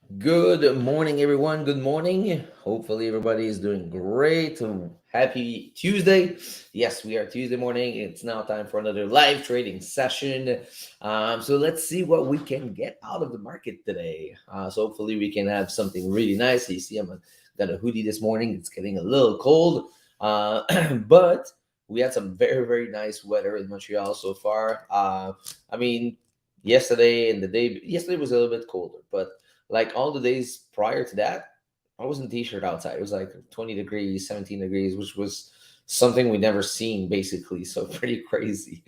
Good morning, everyone. Good morning. Hopefully, everybody is doing great. Happy Tuesday. Yes, we are Tuesday morning. It's now time for another live trading session. So, let's see what we can get out of the market today. So, hopefully, we can have something really nice. You see, got a hoodie this morning. It's getting a little cold, but we had some very, very nice weather in Montreal so far. I mean, yesterday was a little bit colder, but like all the days prior to that, I was in t-shirt outside. It was like 20 degrees, 17 degrees, which was something we never seen basically. So pretty crazy.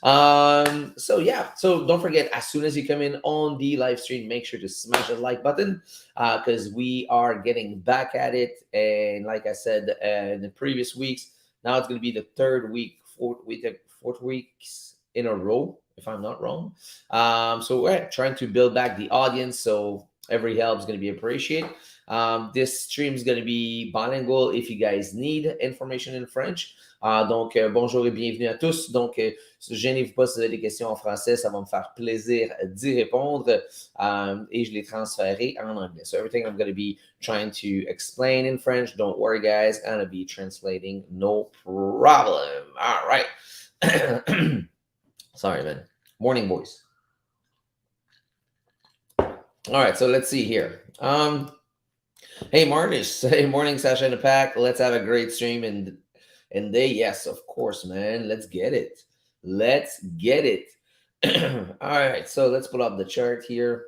So yeah, so don't forget, as soon as you come in on the live stream, make sure to smash the like button because we are getting back at it. And like I said in the previous weeks, now it's going to be the third week, fourth weeks in a row, if I'm not wrong. So we're trying to build back the audience. So every help is going to be appreciated. This stream is going to be bilingual if you guys need information in French. Bonjour et bienvenue à tous. Gênez-vous pas si vous avez des questions en français, ça va me faire plaisir d'y répondre et je les transférer en anglais. So everything I'm going to be trying to explain in French, don't worry, guys. I'm going to be translating, no problem. All right. Sorry, man. Morning, boys. All right, so let's see here. Hey, Marcus. Hey, morning, Sasha and the pack. Let's have a great stream and day. Yes, of course, man. Let's get it. Let's get it. All right, so let's pull up the chart here.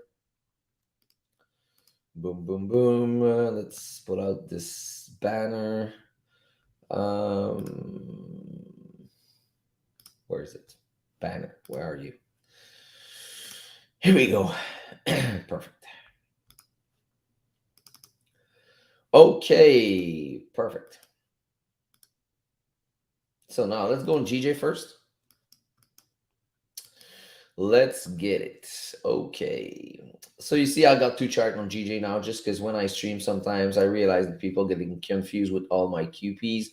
Boom, boom, boom. Let's pull out this banner. Um, where is it? Banner. Where are you? Here we go. Perfect. Okay, perfect. So now let's go on GJ first. Let's get it. Okay. So you see, I got two charts on GJ now just because when I stream, sometimes I realize that people getting confused with all my QPs.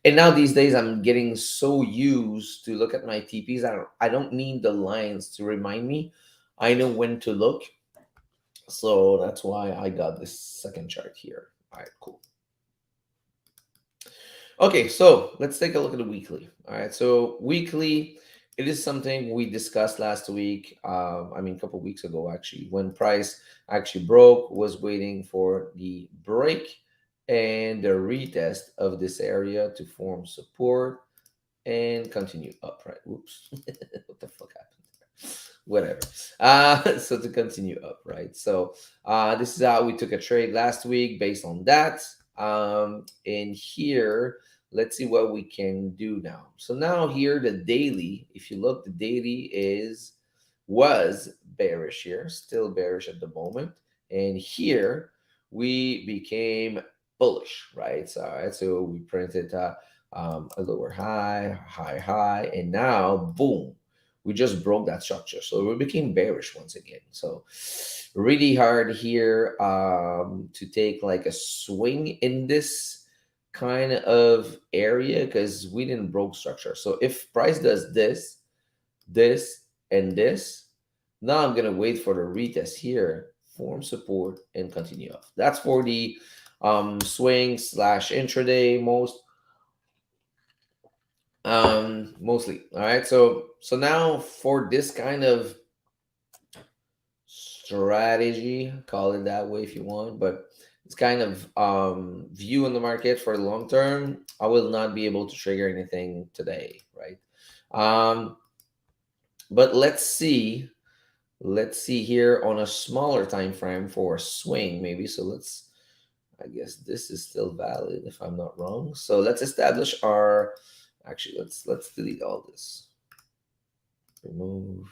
And now these days, I'm getting so used to look at my TPs. I don't need the lines to remind me. I know when to look. So that's why I got this second chart here. All right, cool. Okay, so let's take a look at the weekly. All right, so weekly, it is something we discussed last week. A couple weeks ago, actually, when price actually broke, was waiting for the break and the retest of this area to form support and continue up. Right? Whoops, what the fuck happened there? Whatever. So to continue up, right? So this is how we took a trade last week based on that. And here, let's see what we can do now. So now here, the daily, if you look, the daily was bearish here, still bearish at the moment. And here we became bullish, right? So, all right, so we printed a lower high, and now boom, we just broke that structure. So we became bearish once again. So really hard here to take like a swing in this kind of area because we didn't broke structure. So if price does this, and this, now I'm gonna wait for the retest here, form support, and continue off. That's for the swing slash intraday mostly. All right, so now for this kind of strategy, call it that way if you want, but it's kind of view in the market for the long term, I will not be able to trigger anything today, right? um but let's see here on a smaller time frame for a swing maybe. So I guess this is still valid if I'm not wrong. So let's establish our, actually, let's delete all this. Remove.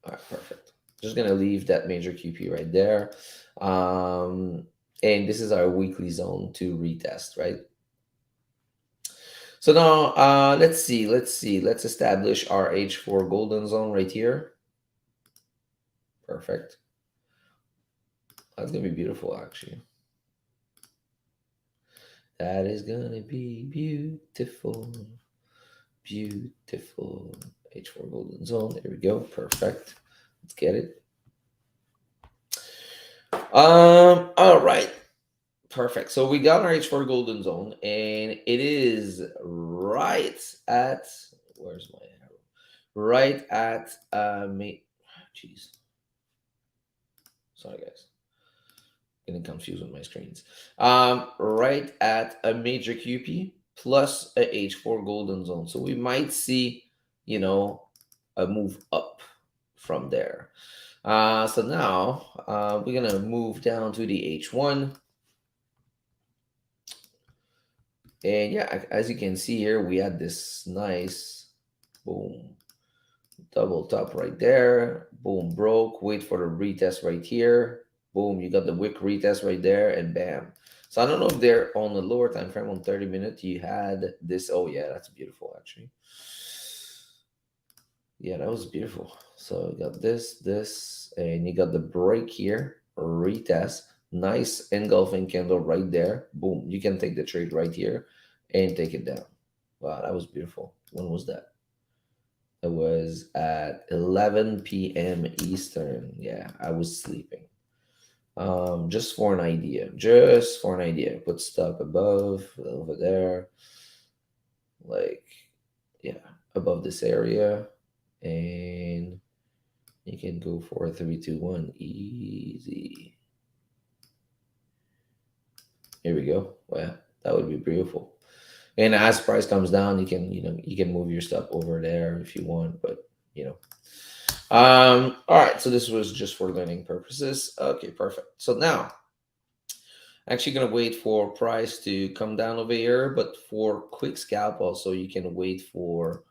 All right, perfect. Just gonna leave that major QP right there. And this is our weekly zone to retest, right? So now let's establish our H4 golden zone right here. Perfect. That's gonna be beautiful, actually. That is gonna be beautiful. Beautiful. H4 golden zone. There we go. Perfect. Let's get it. All right. Perfect. So we got our H4 golden zone, and it is right at, where's my arrow? Right at jeez. Sorry guys. Getting confused with my screens. Right at a major QP plus a H4 golden zone. So we might see, you know, a move up from there. So now we're gonna move down to the H1. And yeah, as you can see here, we had this nice boom, double top right there. Boom, broke. Wait for the retest right here. Boom, you got the wick retest right there, and bam. So I don't know if they're on the lower time frame on 30 minutes. You had this. Oh yeah, that's beautiful actually. Yeah, that was beautiful. So you got this, and you got the break here, retest. Nice engulfing candle right there. Boom, you can take the trade right here and take it down. Wow, that was beautiful. When was that? It was at 11 p.m. Eastern. Yeah, I was sleeping. Just for an idea. Just for an idea. Put stop above, over there, like, yeah, above this area. And you can go for 3, 2, 1. Easy. Here we go. Well, that would be beautiful. And as price comes down, you can move your stuff over there if you want, but you know. All right, so this was just for learning purposes. Okay, perfect. So now actually gonna wait for price to come down over here, but for quick scalp also you can wait for,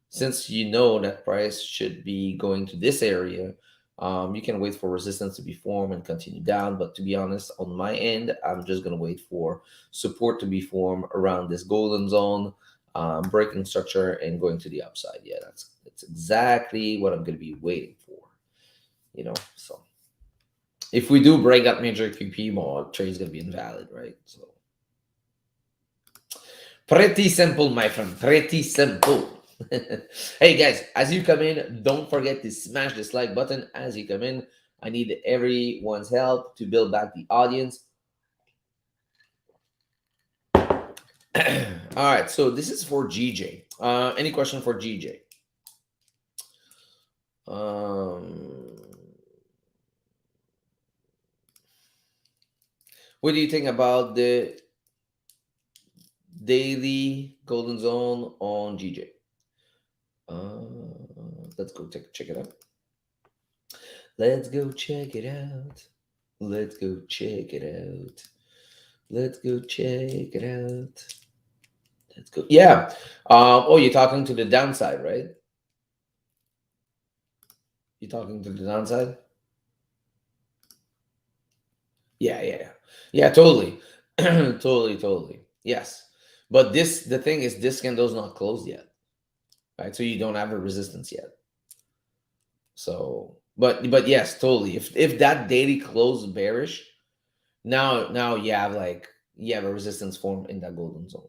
since you know that price should be going to this area, you can wait for resistance to be formed and continue down. But to be honest, on my end, I'm just gonna wait for support to be formed around this golden zone, breaking structure and going to the upside. Yeah, that's exactly what I'm gonna be waiting for. So if we do break that major QP mod, trade is gonna be invalid, right? So pretty simple, my friend. Pretty simple. Hey guys, as you come in, don't forget to smash this like button as you come in. I need everyone's help to build back the audience. All right, so this is for GJ. Any question for GJ? What do you think about the daily golden zone on GJ? Let's go check it out. Let's go check it out. Let's go check it out. Let's go check it out. Let's go. Yeah. Oh, you're talking to the downside, right? You're talking to the downside? Yeah, yeah, yeah. Yeah, totally. Totally. Yes. But the thing is, this candle's not closed yet, right? So you don't have a resistance yet. So, but yes, totally. If that daily closed bearish, now you have a resistance form in that golden zone.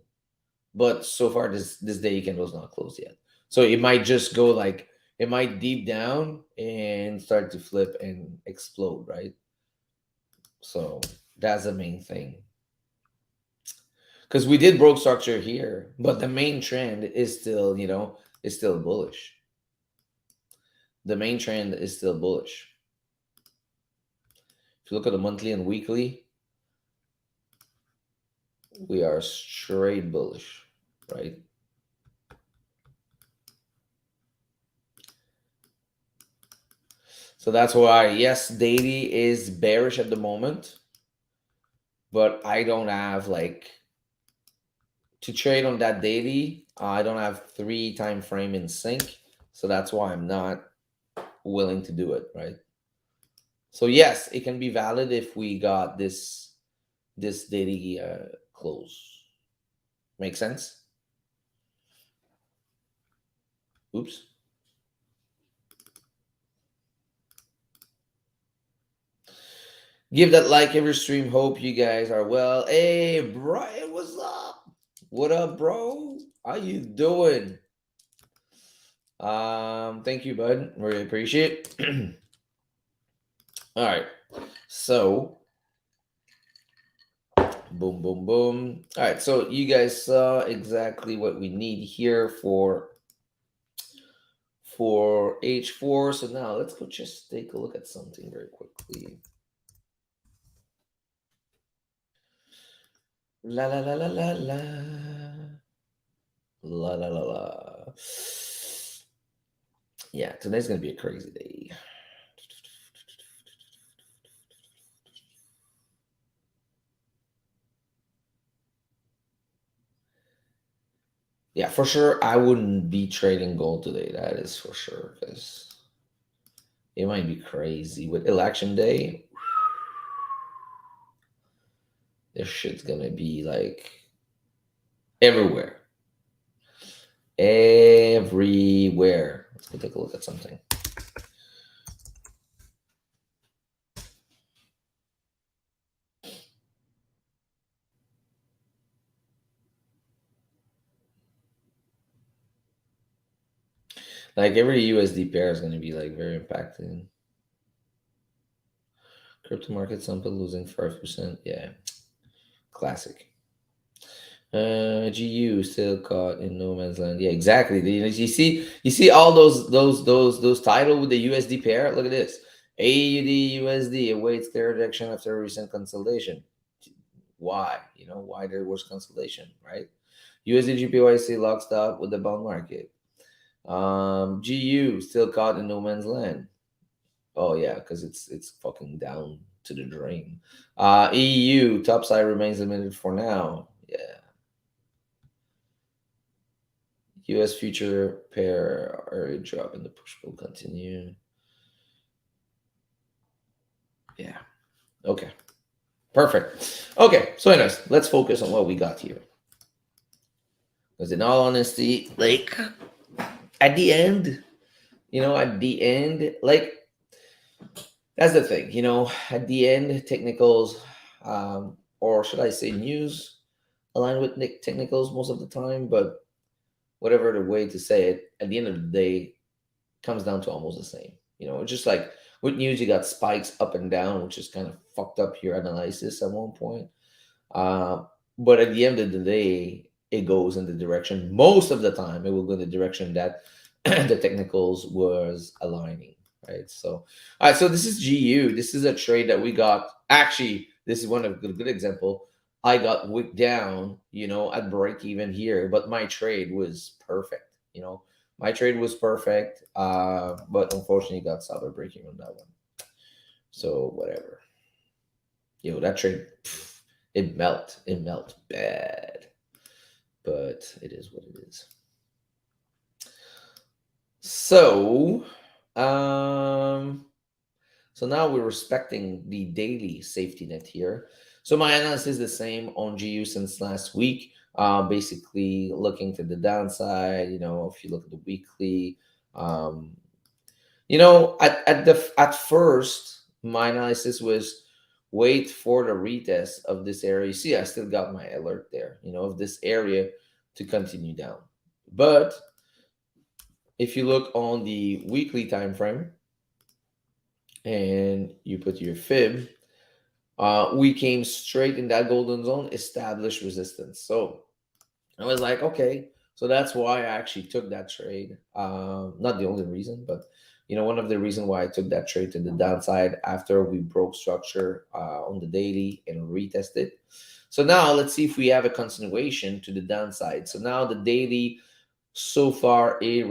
But so far this day candle's not closed yet. So it might just go like, it might deep down and start to flip and explode, right? So that's the main thing. Because we did broke structure here, but the main trend is still, is still bullish. The main trend is still bullish. If you look at the monthly and weekly, we are straight bullish, right? So that's why, yes, daily is bearish at the moment, but I don't have like to trade on that daily. I don't have 3 time frame in sync, so that's why I'm not willing to do it, right? So yes, it can be valid if we got this daily close. Make sense? Oops. Give that like every stream. Hope you guys are well. Hey, Brian, what's up? What up, bro? How you doing? Thank you, bud. Really appreciate. All right. So boom, boom, boom. All right. So you guys saw exactly what we need here for H4. So now let's go just take a look at something very quickly. La la la la la la. La la la la. Yeah, today's gonna be a crazy day. Yeah, for sure. I wouldn't be trading gold today. That is for sure, because it might be crazy with election day. This shit's gonna be like everywhere, everywhere. Let's go take a look at something. Like every USD pair is gonna be like very impacted. Crypto market, some people losing 5%. Yeah, classic. GU still caught in no man's land. Yeah, exactly. You see all those title with the USD pair. Look at this. AUD USD awaits clear direction after recent consolidation. Why? Why there was consolidation, right? USD GPYC locked up with the bond market. GU still caught in no man's land. Oh yeah, because it's fucking down to the drain. EU topside remains limited for now. Yeah. US future pair early drop and the push will continue. Yeah. Okay. Perfect. Okay. So, anyways, let's focus on what we got here. Because, in all honesty, like at the end, like that's the thing, at the end, technicals, or should I say news, align with technicals most of the time, but whatever the way to say it, at the end of the day, comes down to almost the same. It's just like with news, you got spikes up and down, which is kind of fucked up your analysis at one point. Uh, but at the end of the day, it goes in the direction. Most of the time, it will go in the direction that the technicals was aligning, right? So, all right. So this is GU. This is a trade that we got. Actually, this is one of the good example. I got wicked down, at break even here, but my trade was perfect. My trade was perfect, but unfortunately got solid breaking on that one. So whatever. That trade, it melt bad, but it is what it is. So, so now we're respecting the daily safety net here. So my analysis is the same on GU since last week. Basically looking to the downside. If you look at the weekly, um, at first, my analysis was wait for the retest of this area. You see, I still got my alert there, of this area to continue down. But if you look on the weekly time frame and you put your fib, we came straight in that golden zone, established resistance. So I was like, okay, so that's why I actually took that trade. Not the only reason, but one of the reasons why I took that trade to the downside after we broke structure on the daily and retested. So now let's see if we have a continuation to the downside. So now the daily so far is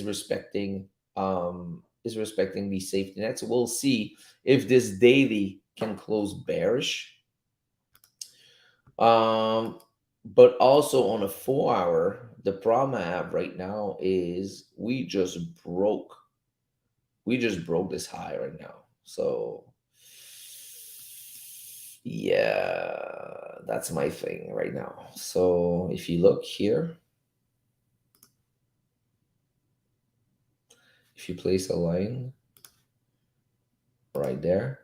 respecting the safety net. So we'll see if this daily can close bearish. But also on a 4 hour, the problem I have right now is we just broke this high right now. So yeah, that's my thing right now. So if you look here, if you place a line right there,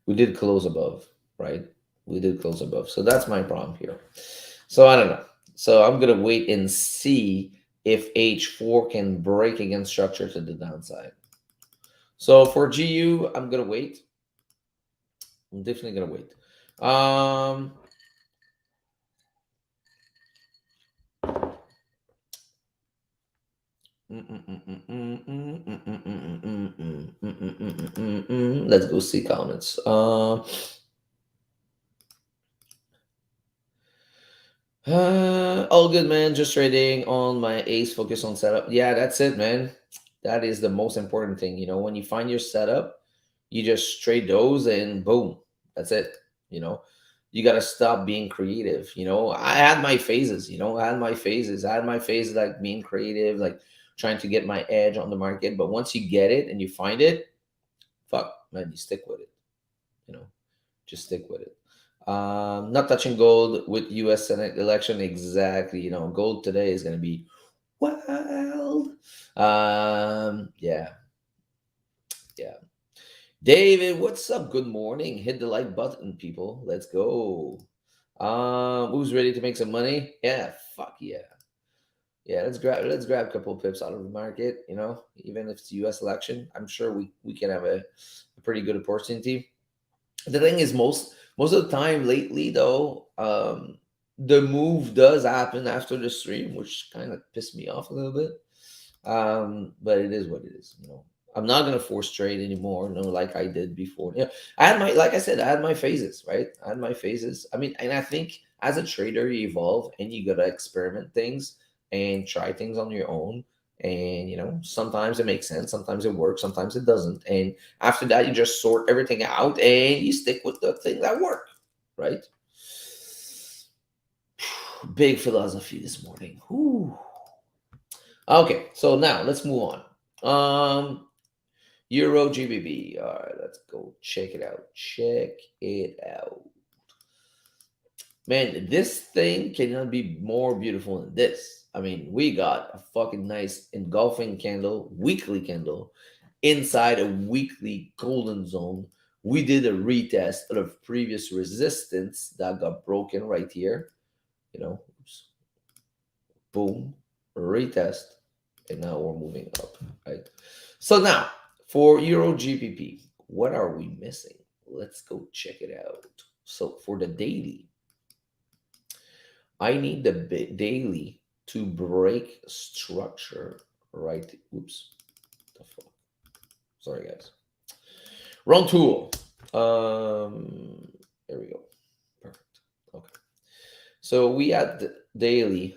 we did close above, right? We did close above. So that's my problem here. So I don't know. So I'm going to wait and see if H4 can break against structure to the downside. So for GU, I'm going to wait. I'm definitely gonna wait. Um, let's go see comments. All good, man. Just trading on my ace, focus on setup. Yeah, that's it, man. That is the most important thing. When you find your setup, you just trade those and boom, that's it. You know, you got to stop being creative. I had my phases, I had my phases like being creative, like trying to get my edge on the market. But once you get it and you find it, fuck, man, you stick with it. You know, just stick with it. Not touching gold with U.S. Senate election exactly. Gold today is going to be wild. Yeah, yeah. David, what's up? Good morning. Hit the like button, people. Let's go. Who's ready to make some money? Yeah, fuck yeah. Yeah, let's grab a couple of pips out of the market. Even if it's U.S. election, I'm sure we can have a pretty good opportunity. The thing is, most of the time lately though, the move does happen after the stream, which kind of pissed me off a little bit. But it is what it is. I'm not gonna force trade anymore, like I did before. I had my, like I said, I had my phases, right? I had my phases. I mean, and I think as a trader, you evolve and you gotta experiment things and try things on your own. And sometimes it makes sense, sometimes it works, sometimes it doesn't. And after that, you just sort everything out and you stick with the thing that work, right? Big philosophy this morning. Whew. Okay, so now let's move on. Euro GBP. All right, let's go check it out. Check it out. Man, this thing cannot be more beautiful than this. I mean, we got a fucking nice engulfing candle, weekly candle, inside a weekly golden zone. We did a retest of previous resistance that got broken right here. Oops, boom, retest, and now we're moving up, right? So now for Euro GBP, what are we missing? Let's go check it out. So for the daily, I need the daily to break structure, right? Oops, the fuck. Sorry, guys. Wrong tool. There we go. Perfect. Okay. So we had the daily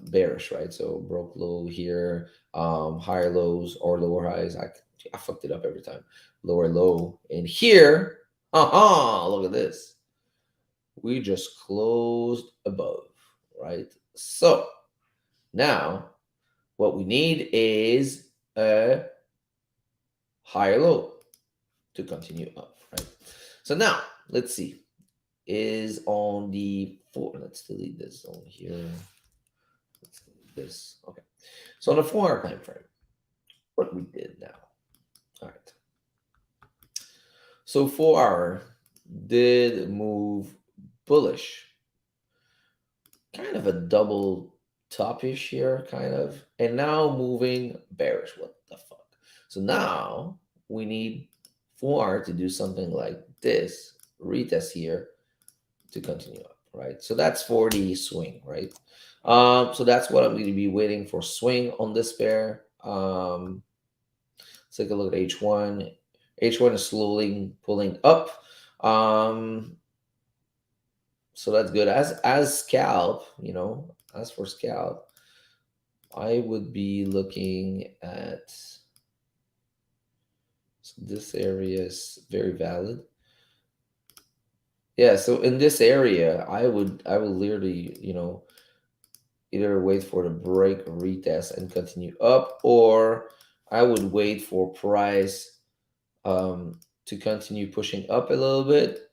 bearish, right? So broke low here, higher lows or lower highs. I fucked it up every time. Lower low. And here, look at this. We just closed above, right? So now what we need is a higher low to continue up, right? So now let's see. Is on the four. Let's delete this zone here. Let's delete this. Okay. So on the 4 hour time frame, what we did now. All right. So 4 hour did move bullish, kind of a double topish here, kind of, and now moving bearish. What the fuck? So now we need 4 hour to do something like this, retest here to continue up, right? So that's for the swing, right? So that's what I'm going to be waiting for, swing on this pair. Let's take a look at H1. H1 is slowly pulling up. So that's good. As scalp, as for scalp, I would be looking at, so this area is very valid. Yeah, so in this area, I will literally, either wait for the break, retest, and continue up, or I would wait for price to continue pushing up a little bit,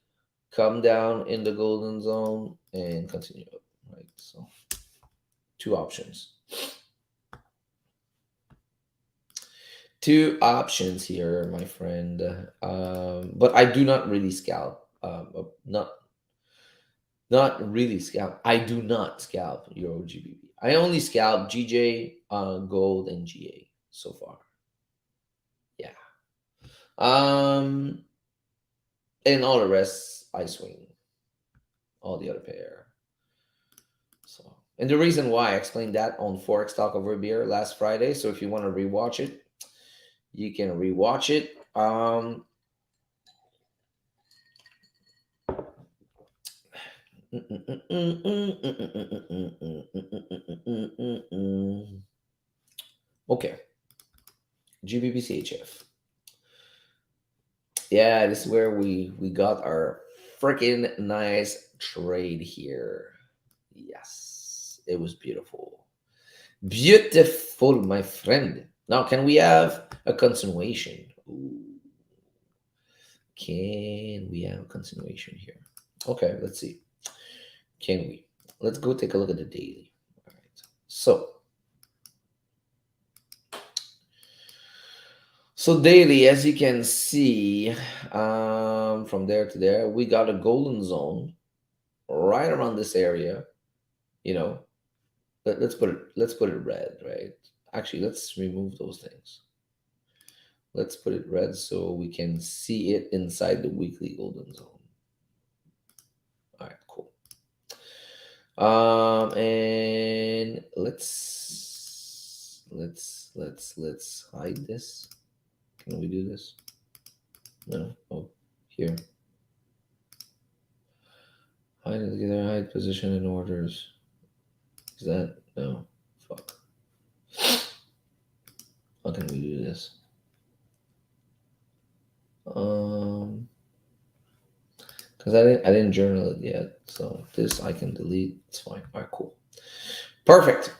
come down in the golden zone, and continue up. Right. So two options. Two options here, my friend. But I do not really scalp. Not really scalp. I do not scalp Euro GBP. I only scalp GJ, Gold, and GA so far. Yeah. Um. And all the rest, I swing. All the other pair. So, and the reason why I explained that on Forex Talk Over Beer last Friday. So if you want to rewatch it, you can rewatch it. Okay, GBPCHF. Yeah, this is where we got our freaking nice trade here. Yes, it was beautiful. Beautiful, my friend. Now, can we have a continuation? Ooh, can we have a continuation here? Okay, let's see. Can we? Let's go take a look at the daily. All right. So daily, as you can see, from there to there, we got a golden zone right around this area. You know, let's put it red, right? Actually, let's remove those things. Let's put it red so we can see it inside the weekly golden zone. All right, cool. And let's hide this. Can we do this? No. Oh, here. Hide together. Hide position and orders. Is that no? Fuck. How can we do this? Because I didn't journal it yet, so this I can delete. It's fine. All right, cool, perfect.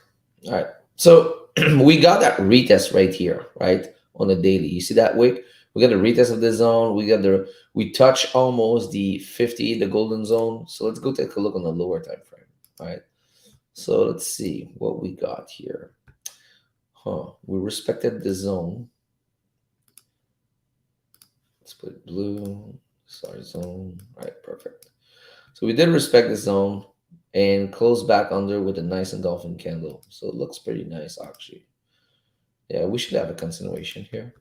All right, so we got that retest right here, right on the daily. You see that wick? We got the retest of the zone. We touch almost the 50, the golden zone. So let's go take a look on the lower time frame. All right. So let's see what we got here. We respected the zone. Let's put blue. Sorry, zone. All right, perfect. So we did respect the zone and close back under with a nice engulfing candle. So it looks pretty nice, actually. Yeah, we should have a continuation here.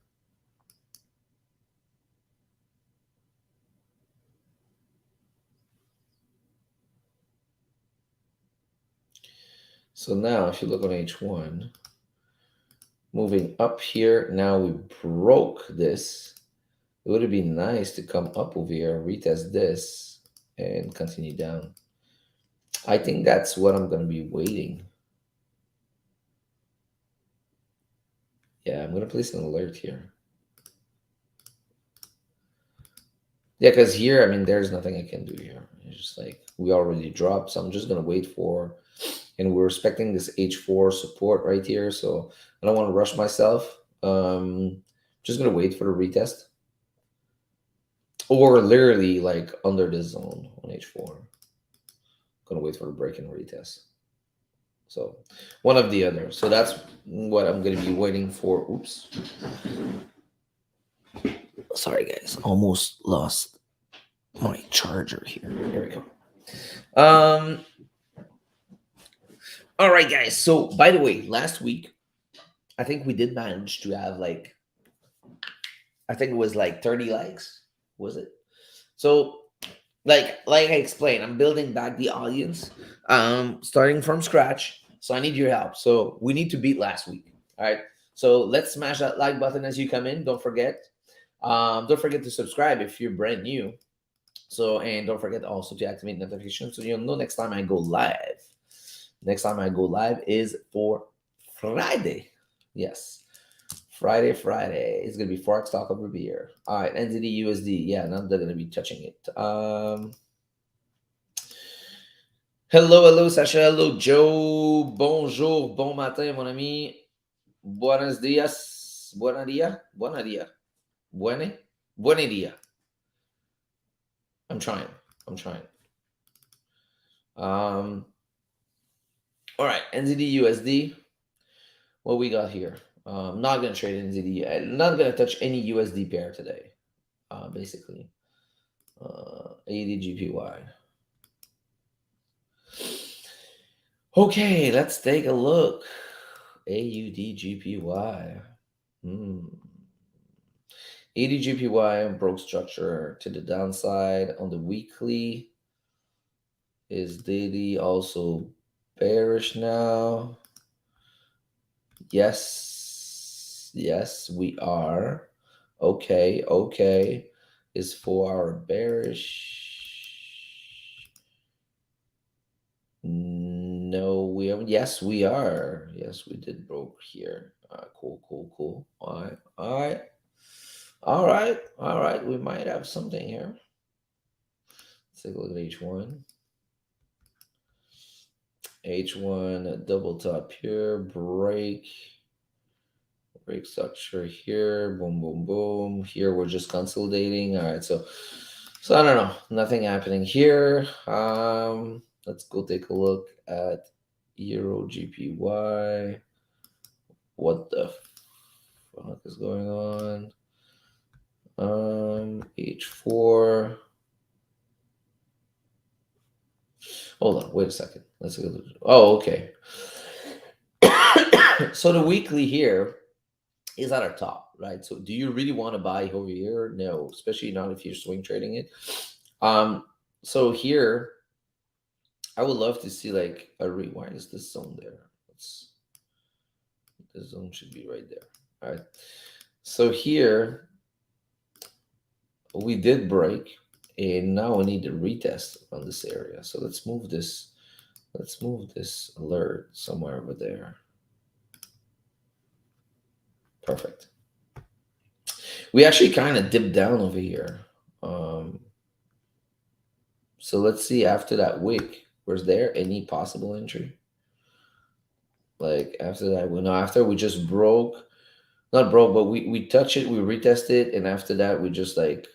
So now if you look on H1, moving up here, now we broke this. It would have been nice to come up over here, retest this, and continue down. I think that's what I'm going to be waiting. Yeah, I'm going to place an alert here. Yeah, because here, I mean, there's nothing I can do here. It's just like we already dropped, so I'm just going to wait for, and we're respecting this H4 support right here, so I don't want to rush myself. Just going to wait for the retest. Or literally like under this zone on H4. Gonna wait for the break and retest. So one of the other. So that's what I'm gonna be waiting for. Oops. Sorry guys, almost lost my charger here. Here we go. All right, guys. So by the way, last week I think we did manage to have like I think it was like 30 likes. Was it? So like I explained, I'm building back the audience, starting from scratch. So I need your help. So we need to beat last week. All right. So let's smash that like button as you come in. Don't forget to subscribe if you're brand new. So and don't forget also to activate notifications so you'll know next time I go live. Next time I go live is for Friday. Yes. Friday. It's gonna be Forex Talk Over Beer. All right, NZD USD. Yeah, not they're gonna be touching it. Hello, Sacha. Hello, Joe. Bonjour, bon matin, mon ami. Buenos dias. Buena dia. Buena dia. Buene. Buene dia. I'm trying. Um. All right, NZD USD. What we got here? Not gonna trade NZD. I'm not gonna touch any USD pair today. Basically. 80 GPY. Okay, let's take a look. AUD GPY. ADGPY broke structure to the downside on the weekly. Is daily also bearish now? Yes, yes, we are. Okay, okay. Is 4 hour bearish? No, we haven't. Yes, we are. Yes, we did broke here. Cool, cool, cool. All right, all right, all right, all right. We might have something here. Let's take a look at H1. H1 double top here, break structure here, boom, boom, boom. Here we're just consolidating. All right, so I don't know, nothing happening here. Let's go take a look at Euro GPY. What the fuck is going on? H4. Hold on, wait a second. Let's go. Oh, okay. So the weekly here is at our top, right? So do you really want to buy over here? No, especially not if you're swing trading it. Um, so here I would love to see like a rewind. Is this zone there? Let's the zone should be right there. All right. So here we did break, and now we need to retest on this area. So let's move this. Let's move this alert somewhere over there. Perfect. We actually kind of dipped down over here. Um, so let's see after that wick, was there any possible entry? Like after that, well, no, after we just broke, not broke, but we touch it, we retest it, and after that, we just like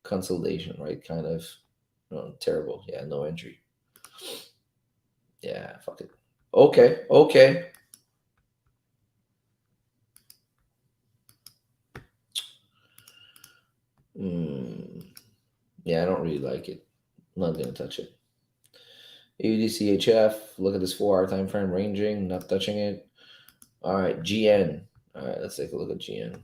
consolidation, right? Kind of terrible. Yeah, no entry. Yeah, fuck it. Okay, okay. Mm, yeah, I don't really like it. I'm not gonna touch it. AUDCHF, look at this 4 hour time frame ranging, not touching it. All right, GN. All right, let's take a look at GN.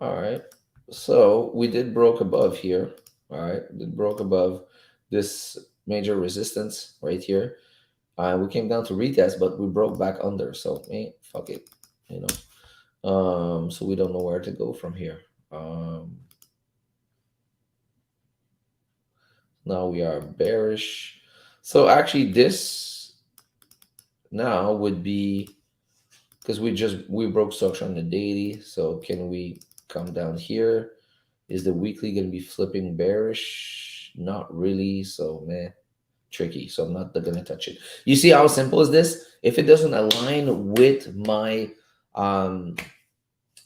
All right, so we did broke above here. All right, did broke above this major resistance right here. We came down to retest, but we broke back under. So, fuck it, you know. So we don't know where to go from here. Now we are bearish. So actually, this now would be because we broke structure on the daily. So can we come down here? Is the weekly going to be flipping bearish? Not really. So man, tricky. So I'm not going to touch it. You see how simple is this? If it doesn't align with my um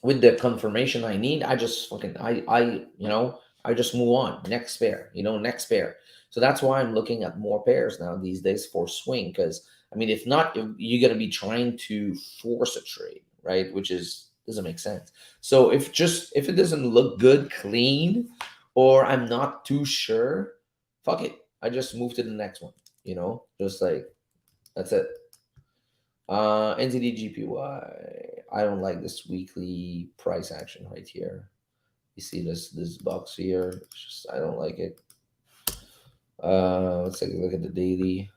with the confirmation I need, I just fucking I just move on. Next pair, next pair. So that's why I'm looking at more pairs now these days for swing. Because I mean, if not, you're gonna be trying to force a trade, right? Which is doesn't make sense. So if it doesn't look good, clean, or I'm not too sure, fuck it. I just move to the next one. Just like that's it. NZD I don't like this weekly price action right here. You see this box here? It's just I don't like it. Let's take a look at the daily.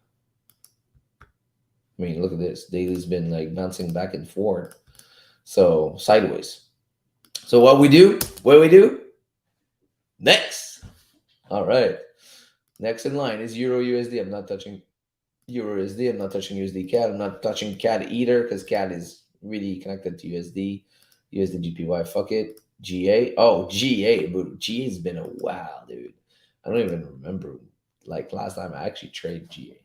I mean, look at this. Daily's been like bouncing back and forth, so sideways. So what we do? What do we do? Next. All right. Next in line is Euro USD. I'm not touching Euro USD. I'm not touching USD CAD. I'm not touching CAD either because CAD is really connected to USD. USD GPY. Fuck it. GA. Oh, GA. But GA has been a while, dude. I don't even remember like last time I actually traded GA.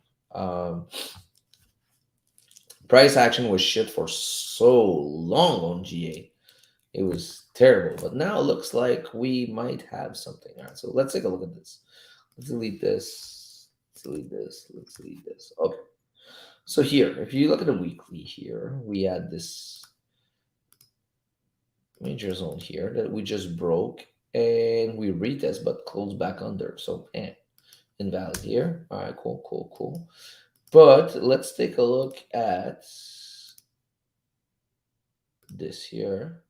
Price action was shit for so long on GA. It was terrible. But now it looks like we might have something. All right. So let's take a look at this. Let's delete this. Let's delete this. Let's delete this. Okay. So here, if you look at the weekly here, we had this major zone here that we just broke and we retest but closed back under. So invalid here. All right, cool, cool, cool. But let's take a look at this here.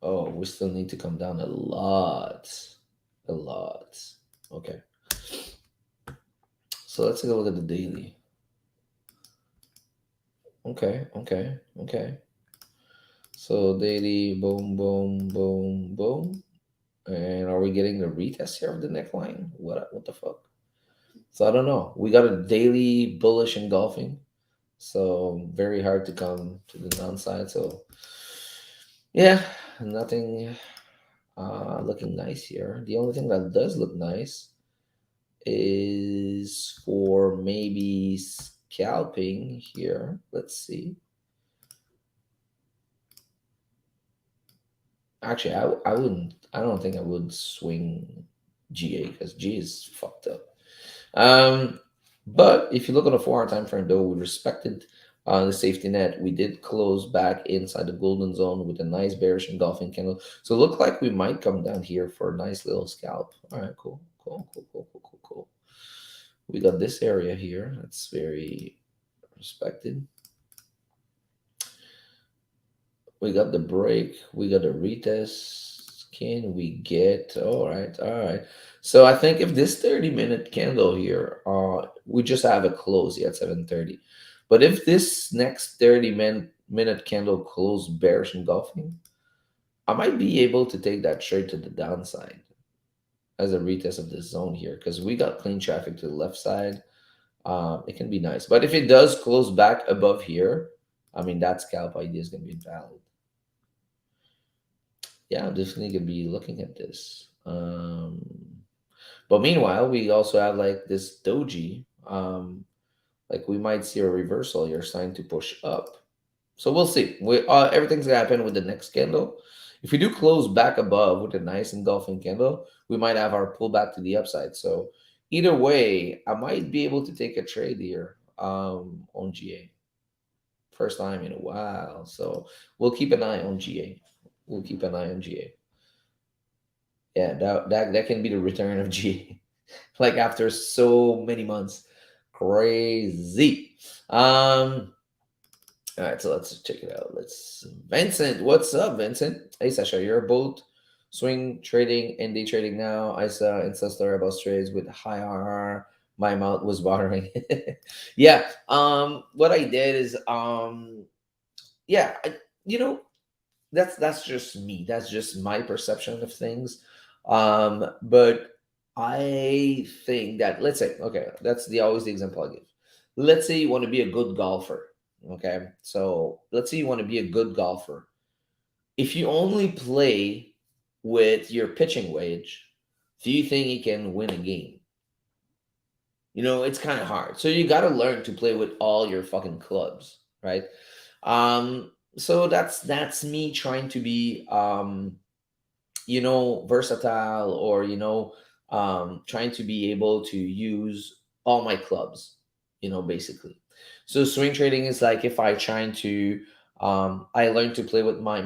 Oh, we still need to come down a lot. A lot. Okay. So let's take a look at the daily. Okay, okay, okay. So daily, boom, boom, boom, boom. And are we getting the retest here of the neckline? What the fuck? So I don't know. We got a daily bullish engulfing. So very hard to come to the downside. So yeah, nothing looking nice here. The only thing that does look nice is for maybe scalping here. Let's see. Actually, I wouldn't. I don't think I would swing GA because G is fucked up. Um, but if you look at a 4 hour time frame, though, we respected the safety net. We did close back inside the golden zone with a nice bearish engulfing candle. So it looked like we might come down here for a nice little scalp. All right, cool, cool, cool, cool, cool, cool, cool. We got this area here. That's very respected. We got the break. We got a retest. Can we get? All right, all right. So I think if this 30-minute candle here, we just have a close at 7:30. But if this next 30-minute candle close bearish engulfing, I might be able to take that trade to the downside as a retest of this zone here because we got clean traffic to the left side. It can be nice. But if it does close back above here, I mean, that scalp idea is going to be invalid. Yeah, I'm definitely gonna be looking at this. But meanwhile, we also have like this doji. Like we might see a reversal here, starting to push up. So we'll see. Everything's gonna happen with the next candle. If we do close back above with a nice engulfing candle, we might have our pullback to the upside. So either way, I might be able to take a trade here on GA. First time in a while. So we'll keep an eye on GA. We'll keep an eye on GA. Yeah, that can be the return of G, like after so many months. Crazy. All right, so let's check it out. Let's Vincent. What's up, Vincent? Hey Sasha, you're both swing trading and day trading now. I saw Insta story about trades with high RR. My mouth was watering. Yeah. What I did is yeah, you know, that's just me. That's just my perception of things. But I think that, let's say, okay, that's the always the example I give. Let's say you want to be a good golfer. Okay, so let's say you want to be a good golfer. If you only play with your pitching wedge, do you think you can win a game? It's kind of hard. So you got to learn to play with all your fucking clubs, right? So that's me trying to be versatile, or trying to be able to use all my clubs, basically. So swing trading is like if I trying to I learned to play with my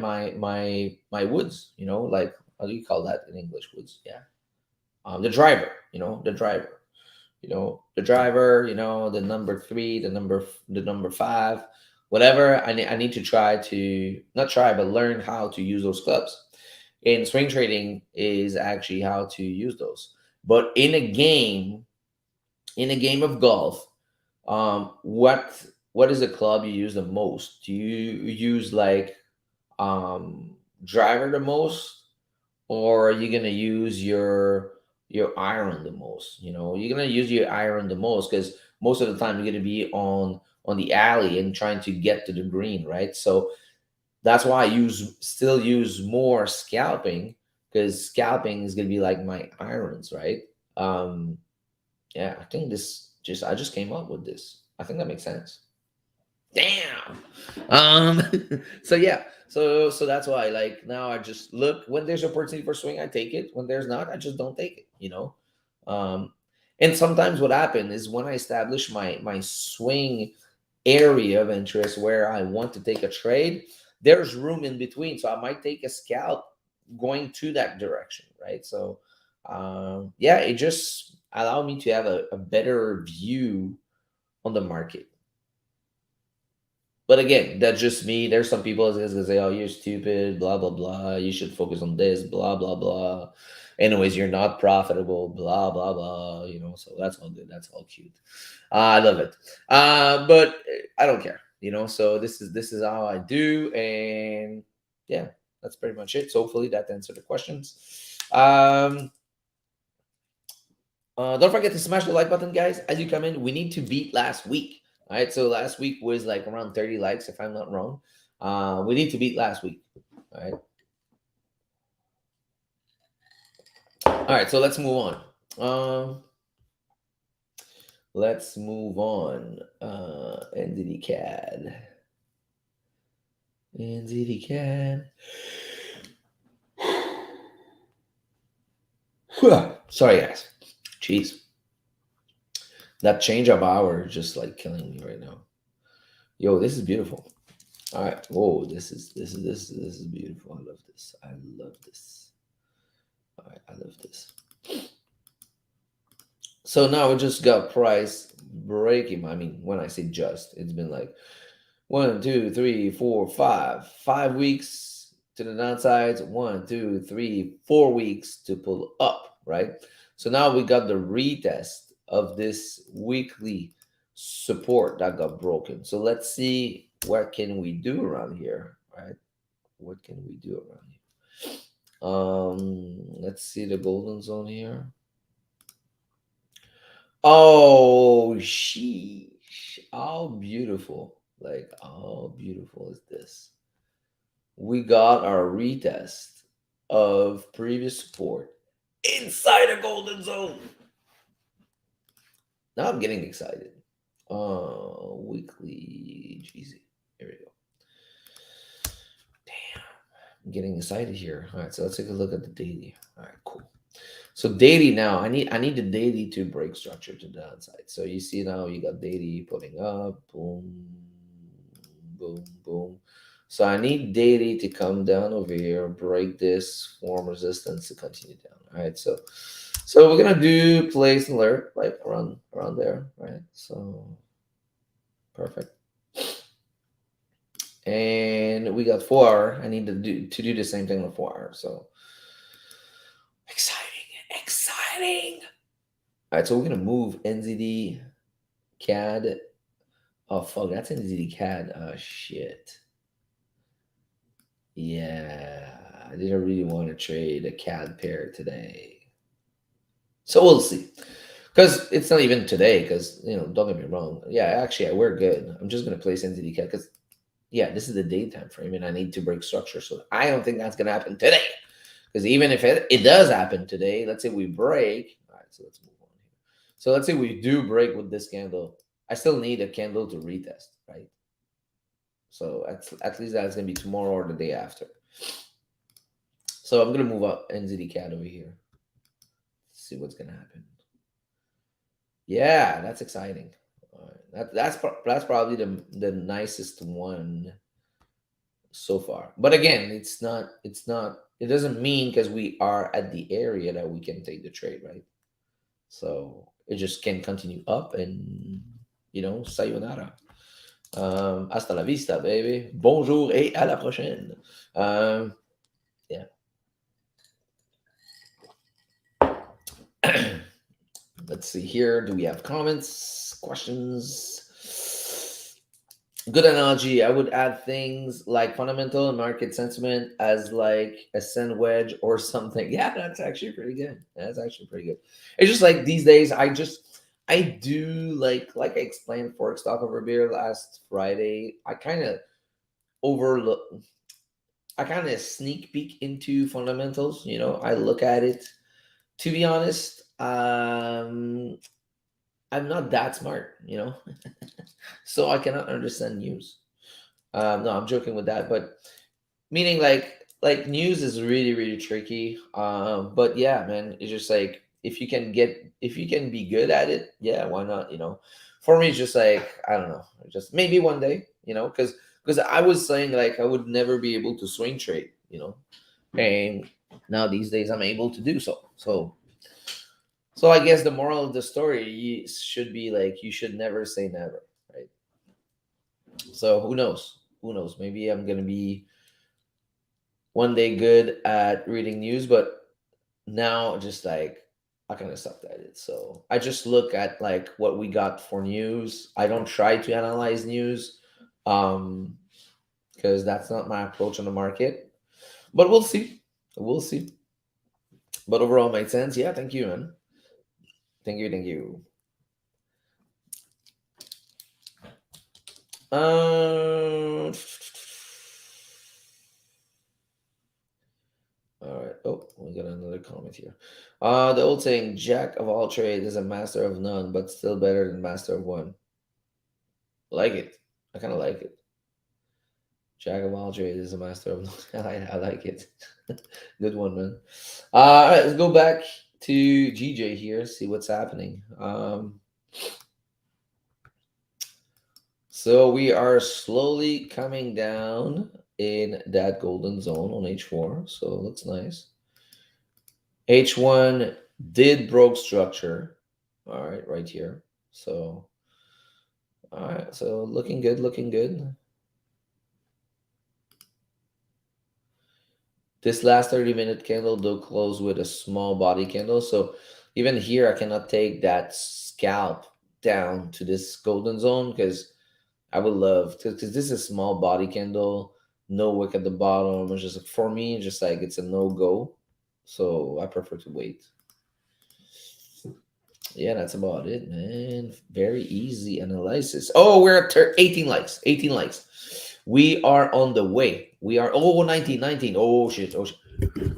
woods, like, how do you call that in English? Woods, yeah. The driver, the driver, the number three, the number five, whatever. I need to try to not try, but learn how to use those clubs. And swing trading is actually how to use those. But in a game of golf, what is the club you use the most? Do you use like driver the most, or are you gonna use your iron the most? You're gonna use your iron the most because most of the time you're gonna be on the alley and trying to get to the green, right? So that's why I still use more scalping, because scalping is gonna be like my irons, right? Um, yeah, I think I just came up with this. I think that makes sense. Damn. Um so yeah. So that's why, like, now I just look when there's opportunity for swing, I take it. When there's not, I just don't take it. Um and sometimes what happens is when I establish my swing area of interest where I want to take a trade, there's room in between. So I might take a scalp going to that direction, right? So yeah, it just allowed me to have a better view on the market. But again, that's just me. There's some people that's gonna say, "Oh, you're stupid," blah blah blah. You should focus on this, blah blah blah. Anyways, you're not profitable, blah blah blah. So that's all good. That's all cute. I love it. But I don't care. So this is how I do, and yeah, that's pretty much it. So hopefully that answered the questions. Um, don't forget to smash the like button, guys. As you come in, we need to beat last week. All right, so last week was like around 30 likes, if I'm not wrong. We need to beat last week. All right. All right, so let's move on. Let's move on. NZD CAD. NZD CAD. Sorry, guys. Jeez. That change of hour is just like killing me right now. Yo, this is beautiful. All right. Whoa, this is beautiful. I love this. I love this. All right, I love this. So now we just got price breaking. I mean, when I say just, it's been like 1, 2, 3, 4, 5 weeks to the downsides. 1, 2, 3, 4 weeks to pull up, right? So now we got the retest of this weekly support that got broken. So let's see what can we do around here, right? What can we do around here? Let's see the golden zone here. Oh, sheesh. How beautiful. Like, how beautiful is this? We got our retest of previous support inside a golden zone. Now I'm getting excited. Weekly GZ. Here we go. Damn. I'm getting excited here. All right, so let's take a look at the daily. All right, cool. So daily now, I need the daily to break structure to the downside. So you see now you got daily putting up, boom, boom, boom. So I need daily to come down over here, break this, form resistance to continue down. All right, so we're gonna do place and alert like around there, right? So perfect. And we got 4 hour. I need to do the same thing with 4 hour. So exciting. All right, so we're gonna move NZD CAD. Oh fuck, that's NZD CAD. Oh shit. Yeah, I didn't really want to trade a CAD pair today. So we'll see. Because it's not even today, because don't get me wrong. Yeah, actually we're good. I'm just gonna place NZD CAD because yeah, this is the daytime frame and I need to break structure. So I don't think that's gonna happen today. Because even if it does happen today, let's say we break. All right, so let's move on here. So let's say we do break with this candle. I still need a candle to retest, right? So at least that's gonna be tomorrow or the day after. So I'm gonna move up NZD CAD over here. See what's gonna happen. Yeah, that's exciting. All right. That's probably the nicest one so far. But again, it's not it doesn't mean because we are at the area that we can take the trade, right? So it just can continue up and sayonara. Hasta la vista, baby. Bonjour et à la prochaine. Yeah. Let's see here. Do we have comments, questions? Good analogy. I would add things like fundamental and market sentiment as like a sand wedge or something. Yeah, that's actually pretty good. That's actually pretty good. It's just like these days, I do like I explained Forex Talk Over Beer last Friday. I kind of overlook. I kind of sneak peek into fundamentals. I look at it. To be honest, I'm not that smart. So I cannot understand news. No, I'm joking with that, but meaning like news is really really tricky. But yeah, man, it's just like if you can be good at it, yeah, why not? For me, it's just like I don't know, just maybe one day, because I was saying like I would never be able to swing trade, and now these days I'm able to do so. So I guess the moral of the story should be like you should never say never, right? So who knows? Who knows? Maybe I'm gonna be one day good at reading news, but now just like I kind of sucked at it. So I just look at like what we got for news. I don't try to analyze news, um, because that's not my approach on the market. But we'll see. We'll see. But overall, made sense. Yeah, thank you, man. Thank you, thank you. Um, all right. Oh, we got another comment here. The old saying, "Jack of all trades is a master of none, but still better than master of one." Like it. I kind of like it. Jack of all trades is a master of none. I like it. Good one, man. All right, let's go back to GJ here. See what's happening. So we are slowly coming down in that golden zone on H4. So it looks nice. H1 did broke structure. All right, right here. So, all right. So looking good, looking good. This last 30-minute candle do close with a small body candle. So even here, I cannot take that scalp down to this golden zone because I would love to, because this is a small body candle, no wick at the bottom. It's just for me, just like it's a no go. So I prefer to wait. Yeah, that's about it, man. Very easy analysis. Oh, we're at 18 likes. 18 likes. We are on the way. We are 19, 19. Oh shit. Oh shit.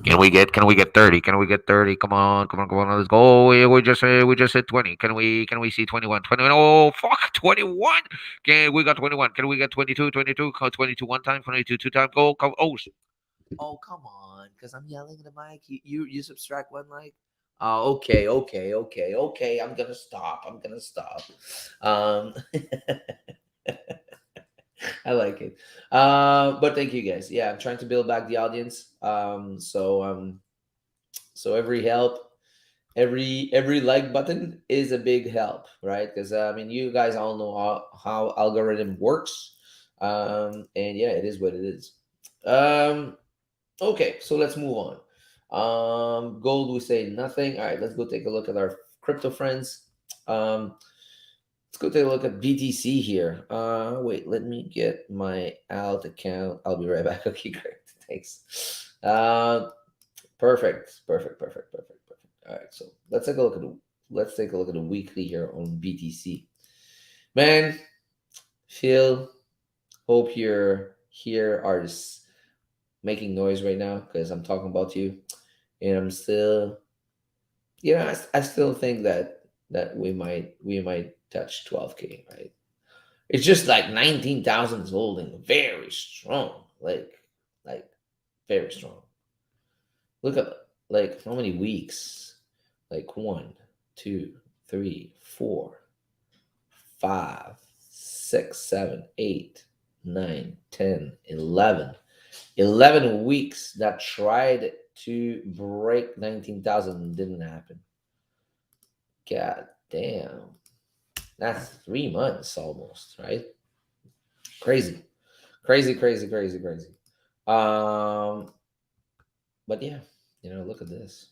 Can we get 30? Can we get 30? Come on, come on, come on. Let's go. We just hit 20. Can we see 21? 21. Oh fuck, 21. Can we got 21? Can we get 22? 22. 22 one time, 22 two time. Go. Come. Oh, oh, come on, because I'm yelling at the mic. You subtract one like. Oh, okay, okay, okay, okay. I'm gonna stop. I'm gonna stop. Um, I like it. But thank you guys. Yeah, I'm trying to build back the audience. So every help, every like button is a big help, right? Because I mean, you guys all know how algorithm works. And yeah, it is what it is. Um, Okay, so let's move on. Gold, we say nothing. All right, let's go take a look at our crypto friends. Let's go take a look at BTC here. Wait, let me get my alt account. I'll be right back. Okay, great. Thanks. Perfect, perfect, perfect, perfect, perfect. All right, so let's take a look at the weekly here on BTC. Man, Phil, hope you're here. Artists making noise right now because I'm talking about you. And I'm still, I still think that we might touch 12K, right? It's just like 19,000 is holding very strong, like very strong. Look at like how many weeks? Like one, two, three, four, five, six, seven, eight, 9, 10, 11. 11 weeks that tried to break 19,000 didn't happen. God damn. That's 3 months almost, right? Crazy. Crazy, crazy, crazy, crazy. Um, but yeah, look at this.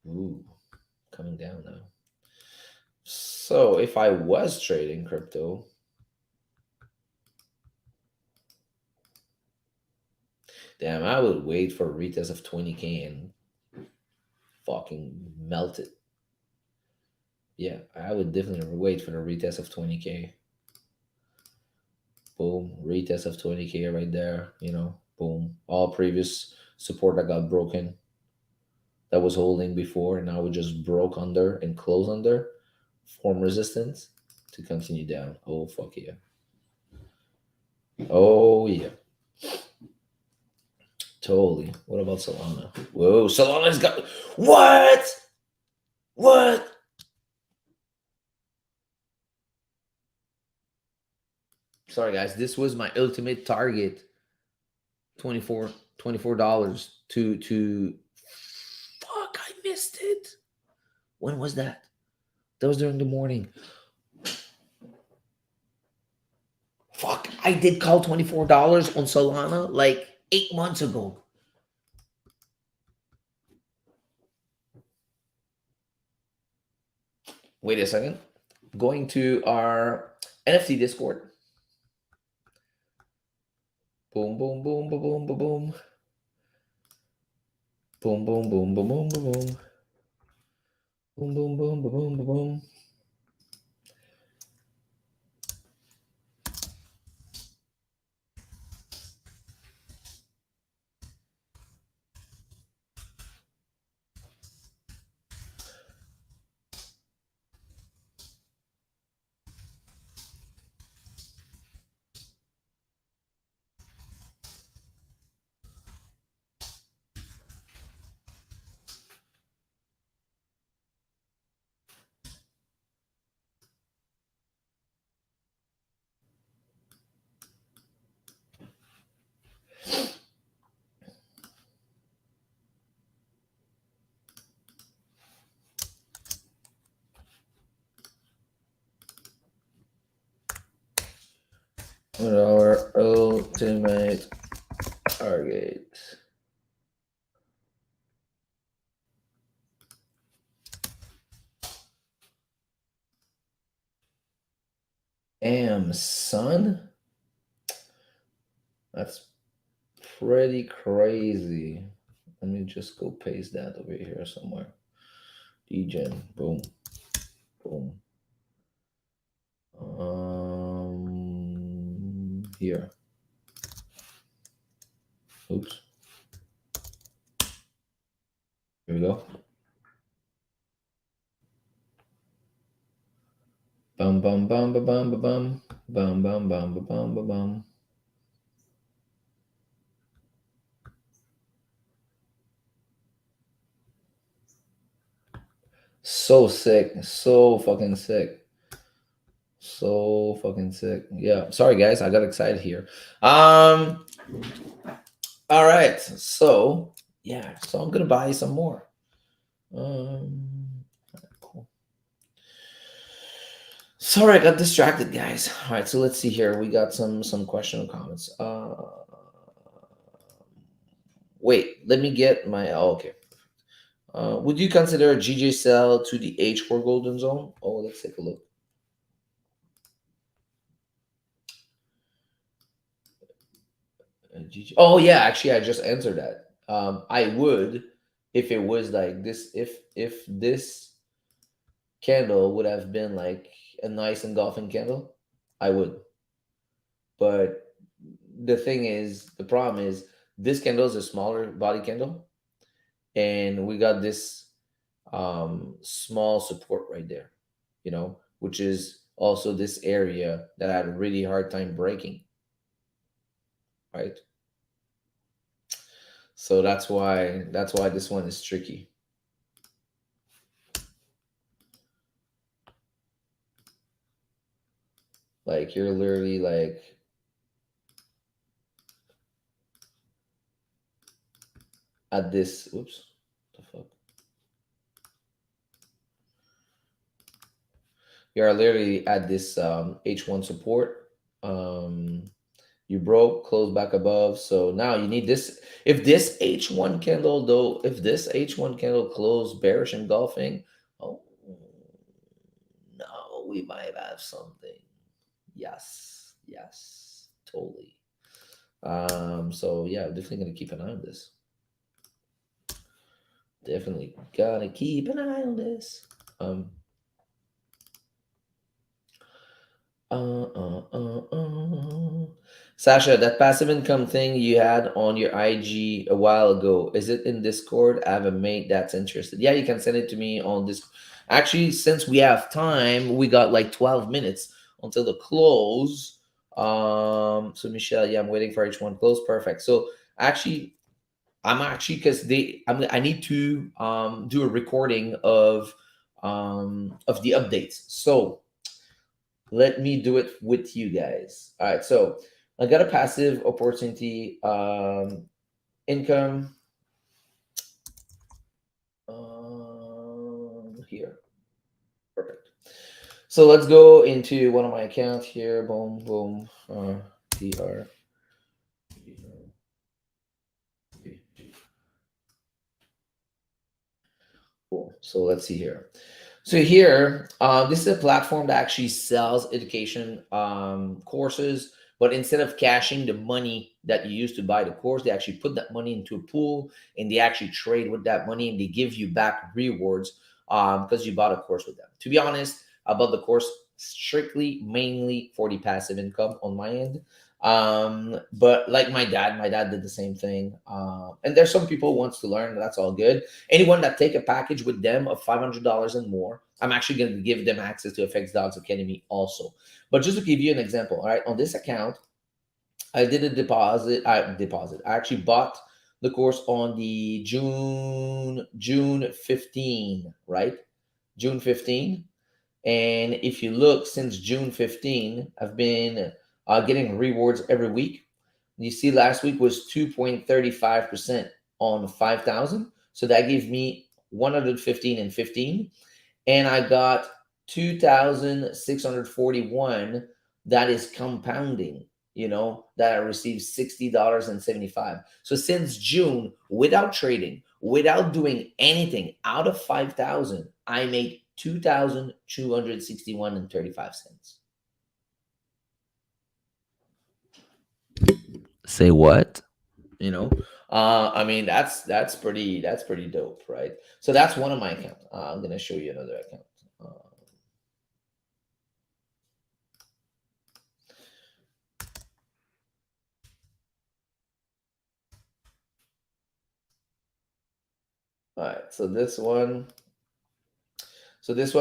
Ooh, coming down now. So if I was trading crypto, damn, I would wait for a retest of 20K and fucking melt it. Yeah, I would definitely wait for the retest of 20K. Boom, retest of 20K right there. Boom. All previous support that got broken, that was holding before, and now we just broke under and close under, form resistance to continue down. Oh, fuck yeah. Oh, yeah. Totally. What about Solana? Whoa, Solana's got. What? What? Sorry, guys. This was my ultimate target. 24 $24 to fuck, I missed it. When was that? That was during the morning. Fuck, I did call $24 on Solana like 8 months ago. Wait a second. Going to our NFT Discord. Boom, boom, boom, boom, boom, boom, boom. Boom, boom, boom, boom, boom, boom, boom. Boom, boom, boom, boom, boom, boom, boom. What our ultimate target? Son? That's pretty crazy. Let me just go paste that over here somewhere. Degen. Boom. Boom. Here. Oops. Here we go. Bum bum bum ba bum ba bum. Bum bum bum ba bum ba bum. So sick. So fucking sick. So fucking sick. Yeah. Sorry guys, I got excited here. All right. So yeah, so I'm gonna buy some more. Cool. Sorry, I got distracted, guys. All right, so let's see here. We got some question and comments. Wait, let me get my. Oh, okay. Would you consider a GJ sell to the H4 golden zone? Oh, let's take a look. GJ. Oh yeah, actually, I just answered that. I would if it was like this. If this candle would have been like a nice engulfing candle, I would. But the problem is this candle is a smaller body candle, and we got this small support right there, which is also this area that I had a really hard time breaking, right? So that's why this one is tricky. Like you're literally like at this. Oops, what the fuck. You are literally at this H1 support. You broke, close back above. So now you need this. If this H1 candle, though, if this H1 candle closed bearish engulfing, oh no, we might have something. Yes, yes, totally. So yeah, definitely gonna keep an eye on this. Definitely gotta keep an eye on this. Uh, uh, uh, uh. Sasha, that passive income thing you had on your IG a while ago, is it in Discord? I have a mate that's interested. Yeah, you can send it to me on this. Actually, since we have time, we got like 12 minutes until the close. So Michelle, yeah, I'm waiting for H1 close. Perfect. So actually, because I need to do a recording of the updates. So let me do it with you guys. All right, so I got a passive opportunity income here. Perfect. So let's go into one of my accounts here. Boom, boom. TR. Cool. So let's see here. So here, this is a platform that actually sells education courses, but instead of cashing the money that you used to buy the course, they actually put that money into a pool and they actually trade with that money and they give you back rewards because you bought a course with them. To be honest, I bought the course strictly, mainly for the passive income on my end. But like my dad did the same thing. And there's some people who wants to learn, that's all good. Anyone that take a package with them of $500 and more, I'm actually going to give them access to FX Dogs Academy also. But just to give you an example, all right, on this account, I did a deposit. I actually bought the course on the June 15, right? June 15. And if you look since June 15, I've been getting rewards every week. You see, last week was 2.35% on 5,000. So that gave me 115 and 15. And I got 2,641 that is compounding, that I received $60.75. So since June, without trading, without doing anything, out of 5,000, I made 2,261 and 35 cents. Say what? you know I mean, that's pretty dope, right? So that's one of my accounts. I'm gonna show you another account. All right, so this one,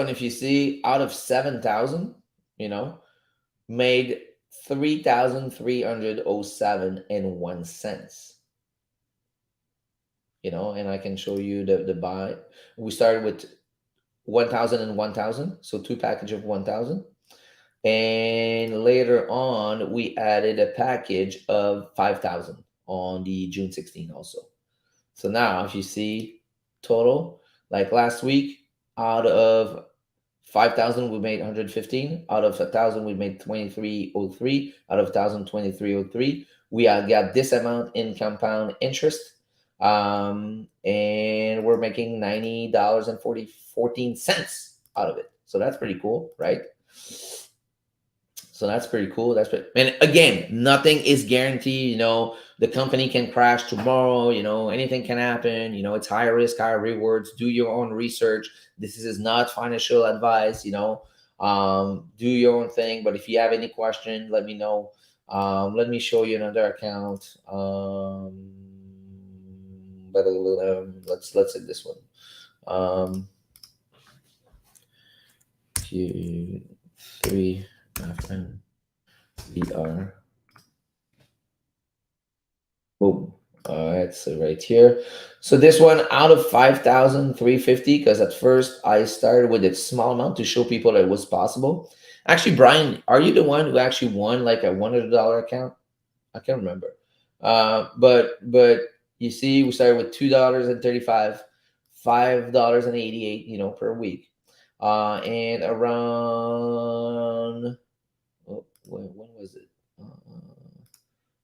if you see, out of 7,000, you know made 3,307 and 1 cents. And I can show you the buy. We started with 1,000 and 1,000, so two package of 1,000. And later on, we added a package of 5,000 on the June 16 also. So now, if you see total, like last week, out of 5,000, we made 115. Out of 1,000, we made 2303. Out of 1,000, 2303. We got this amount in compound interest. And we're making $90 and 14 cents out of it. So that's pretty cool, right? So that's pretty cool. And again, nothing is guaranteed. The company can crash tomorrow. Anything can happen. It's high risk, high rewards. Do your own research. This is not financial advice. Do your own thing. But if you have any question, let me know. Let me show you another account. Let's hit this one. Two, three. VR. Boom. All right, so right here. So this one, out of 5,350, because at first I started with a small amount to show people that it was possible. Actually, Brian, are you the one who actually won like a $100 account? I can't remember. But you see, we started with $2.35, $5.88, per week. And around, when was it?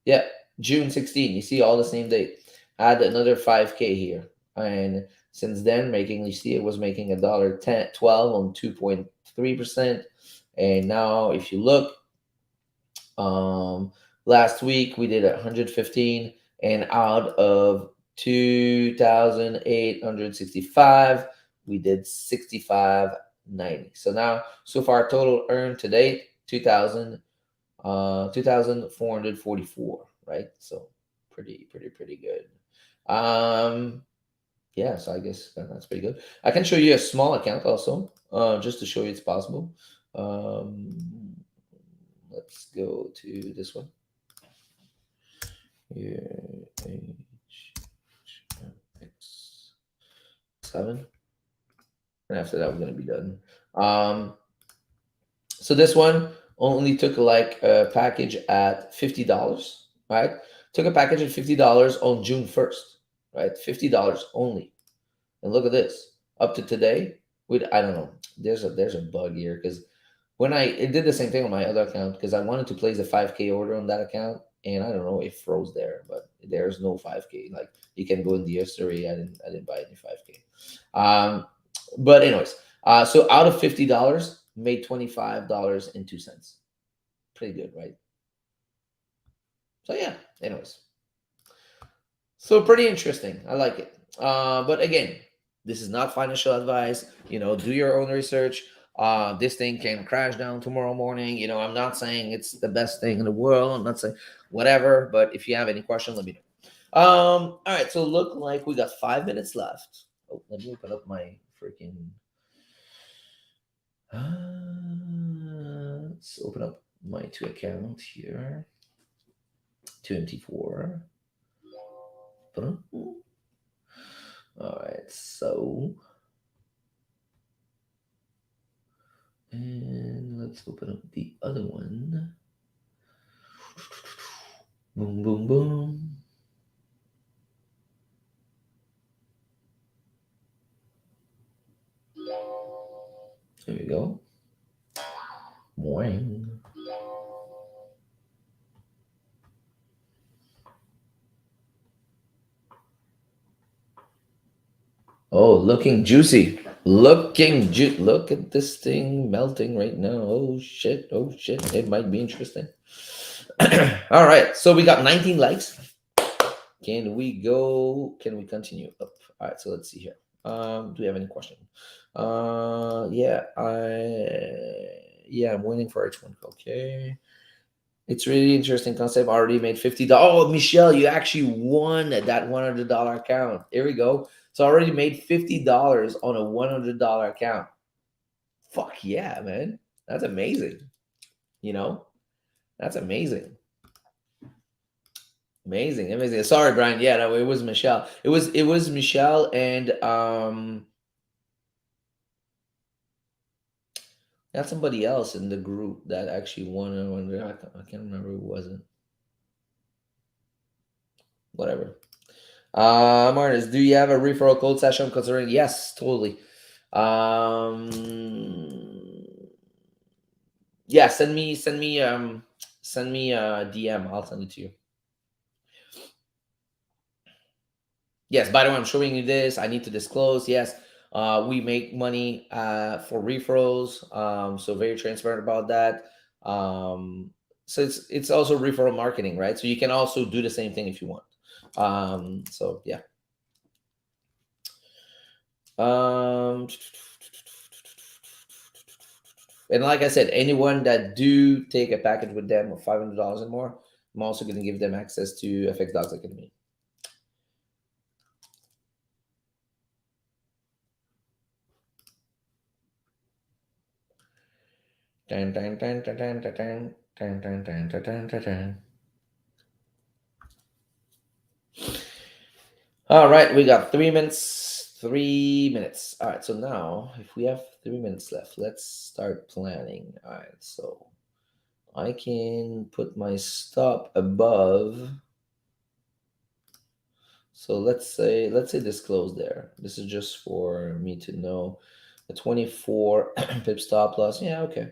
Yeah, June 16. You see, all the same date. Add another 5K here. And since then, you see, it was making $1.12 on 2.3%. And now, if you look, last week we did 115, and out of 2,865, we did 65.90. So far, total earned to date, 2,444, right? So pretty good. Yeah, so I guess that's pretty good. I can show you a small account also, just to show you it's possible. Let's go to this one here. H7, and after that we're gonna be done. So this one only took like a package at $50, right? Took a package at $50 on June 1st, right? $50 only. And look at this. Up to today, I don't know. There's a bug here because when I did the same thing on my other account because I wanted to place a 5K order on that account, and I don't know, it froze there, but there's no 5K. Like you can go in the history. I didn't buy any 5K. But anyways, so out of $50, made $25.02. Pretty good, right? So yeah. Anyways, so pretty interesting. I like it. But again, this is not financial advice. Do your own research. This thing can crash down tomorrow morning. I'm not saying it's the best thing in the world. I'm not saying whatever. But if you have any questions, let me know. All right. So look like we got 5 minutes left. Oh, let me open up my freaking. Let's open up my two account here. 2MT4. All right, so and let's open up the other one. Boom, boom, boom. There we go. Boing. Oh, looking juicy. Look at this thing melting right now. Oh shit. Oh shit. It might be interesting. All right. So we got 19 likes. Can we continue up? All right. So let's see here. Do we have any question? Yeah, I'm waiting for each one. Okay. It's really interesting concept. Already made $50. Oh, Michelle, you actually won that $100 account. Here we go. So I already made $50 on a $100 account. Fuck yeah, man. That's amazing. You know, that's amazing. Amazing, amazing. Sorry, Brian. Yeah, no, it was Michelle. It was Michelle and got somebody else in the group that actually won. I can't remember who wasn't. Whatever. Martinez, do you have a referral code session considering? Yes, totally. Um, yeah, send me a DM. I'll send it to you. Yes, by the way, I'm showing you this. I need to disclose. Yes, we make money for referrals. So very transparent about that. So it's also referral marketing, right? So you can also do the same thing if you want. So yeah. And like I said, anyone that do take a package with them of $500 and more, I'm also going to give them access to FX Dogs Academy. Dun, dun, dun, dun, dun, dun, dun, dun, dun, dun, dun, dun, dun. All right, we got 3 minutes. 3 minutes. All right, so now if we have 3 minutes left, let's start planning. All right, so I can put my stop above. So let's say disclose there. This is just for me to know. A 24 pip stop loss. Yeah, okay.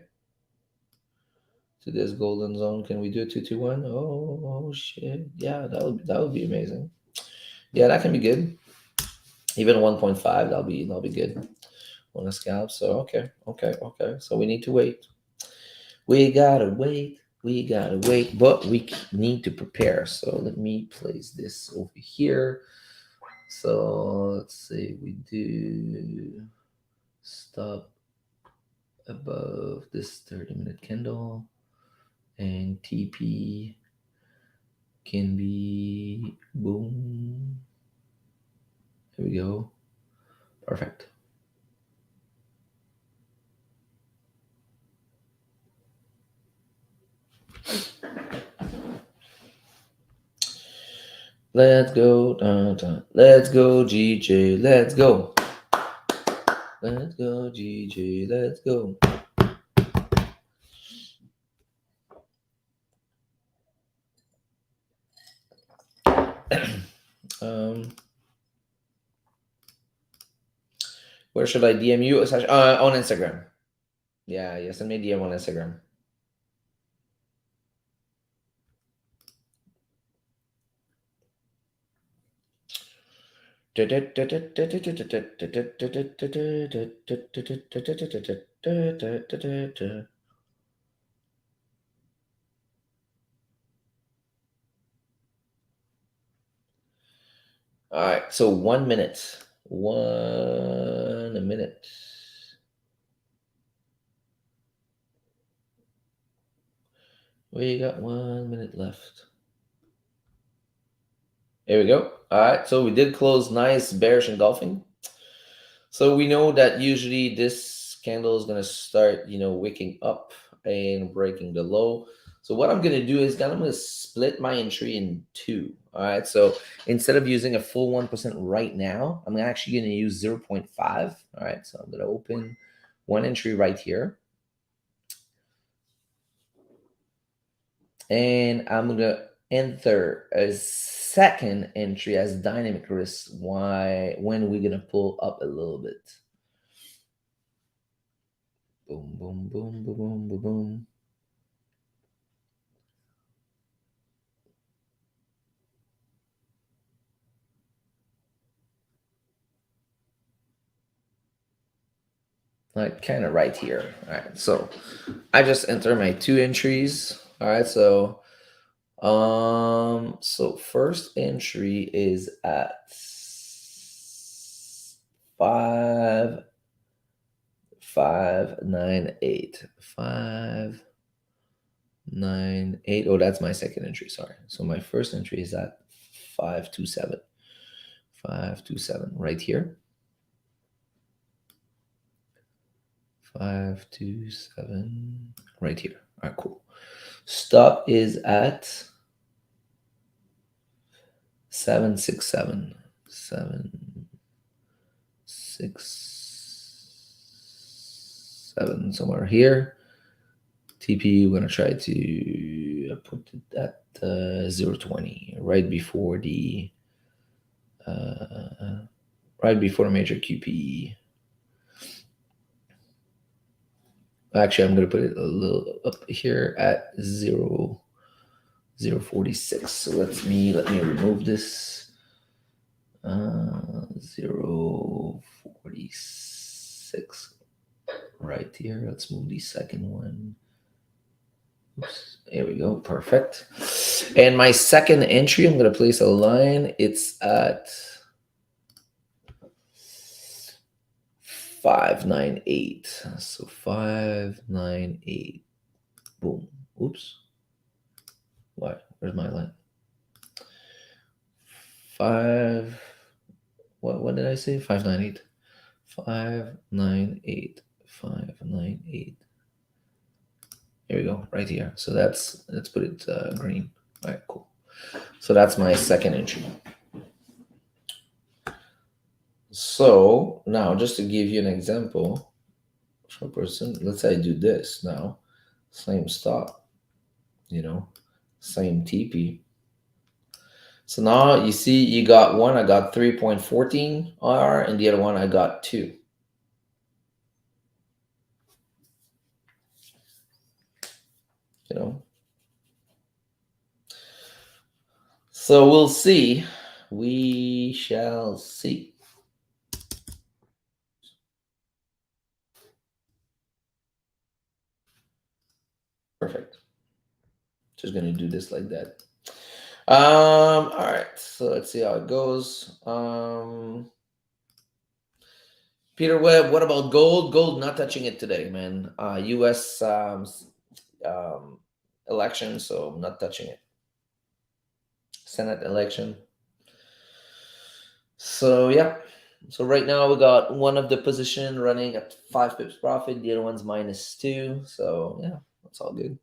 To this golden zone, can we do a 221? Oh shit. Yeah, that would be amazing. Yeah, that can be good. Even 1.5, that'll be good on a scalp. So okay. So we need to wait. We gotta wait. But we need to prepare. So let me place this over here. So let's say we do stop above this 30-minute candle, and TP can be boom. There we go. Perfect. Let's go. Dun, dun. Let's go, GJ. Let's go. Let's go, GJ. Let's go. Where should I DM you? On Instagram. Yeah, send me a DM on Instagram. All right, so 1 minute. 1 minute. We got 1 minute left. There we go. All right, so we did close nice bearish engulfing. So we know that usually this candle is going to start, wicking up and breaking the low. So what I'm going to do is I'm going to split my entry in two. All right. So instead of using a full 1% right now, I'm actually going to use 0.5. All right. So I'm going to open one entry right here. And I'm going to enter a second entry as dynamic risk. When we're going to pull up a little bit. Boom, boom, boom, boom, boom, boom, boom. Like kind of right here. All right. So I just enter my two entries. All right. So first entry is at 5,598. 598. Oh, that's my second entry. Sorry. So my first entry is at 527. 527 right here. 527 right here. All right, cool. Stop is at 767. 767 somewhere here. TP, we're gonna try to put it at 020 right before the major QP. Actually, I'm gonna put it a little up here at 0.46. So let me remove this. 0.46 right here. Let's move the second one. Oops, there we go. Perfect. And my second entry, I'm going to place a line. It's at 598. So 598. Boom. Oops. What? Where's my line? What did I say? 598. 598. 598. Here we go, right here. So let's put it green. All right, cool. So that's my second entry. So now, just to give you an example, for a person, let's say I do this now, same stop, same TP. So now you see, you got one, I got 3.14 R, and the other one I got 2. So we'll see. We shall see. Perfect. Just gonna do this like that. All right. So let's see how it goes. Peter Webb, what about gold? Gold, not touching it today, man. U.S. Election, so I'm not touching it. Senate election. So yeah. So right now we got one of the position running at 5 pips profit. The other one's -2. So yeah, that's all good.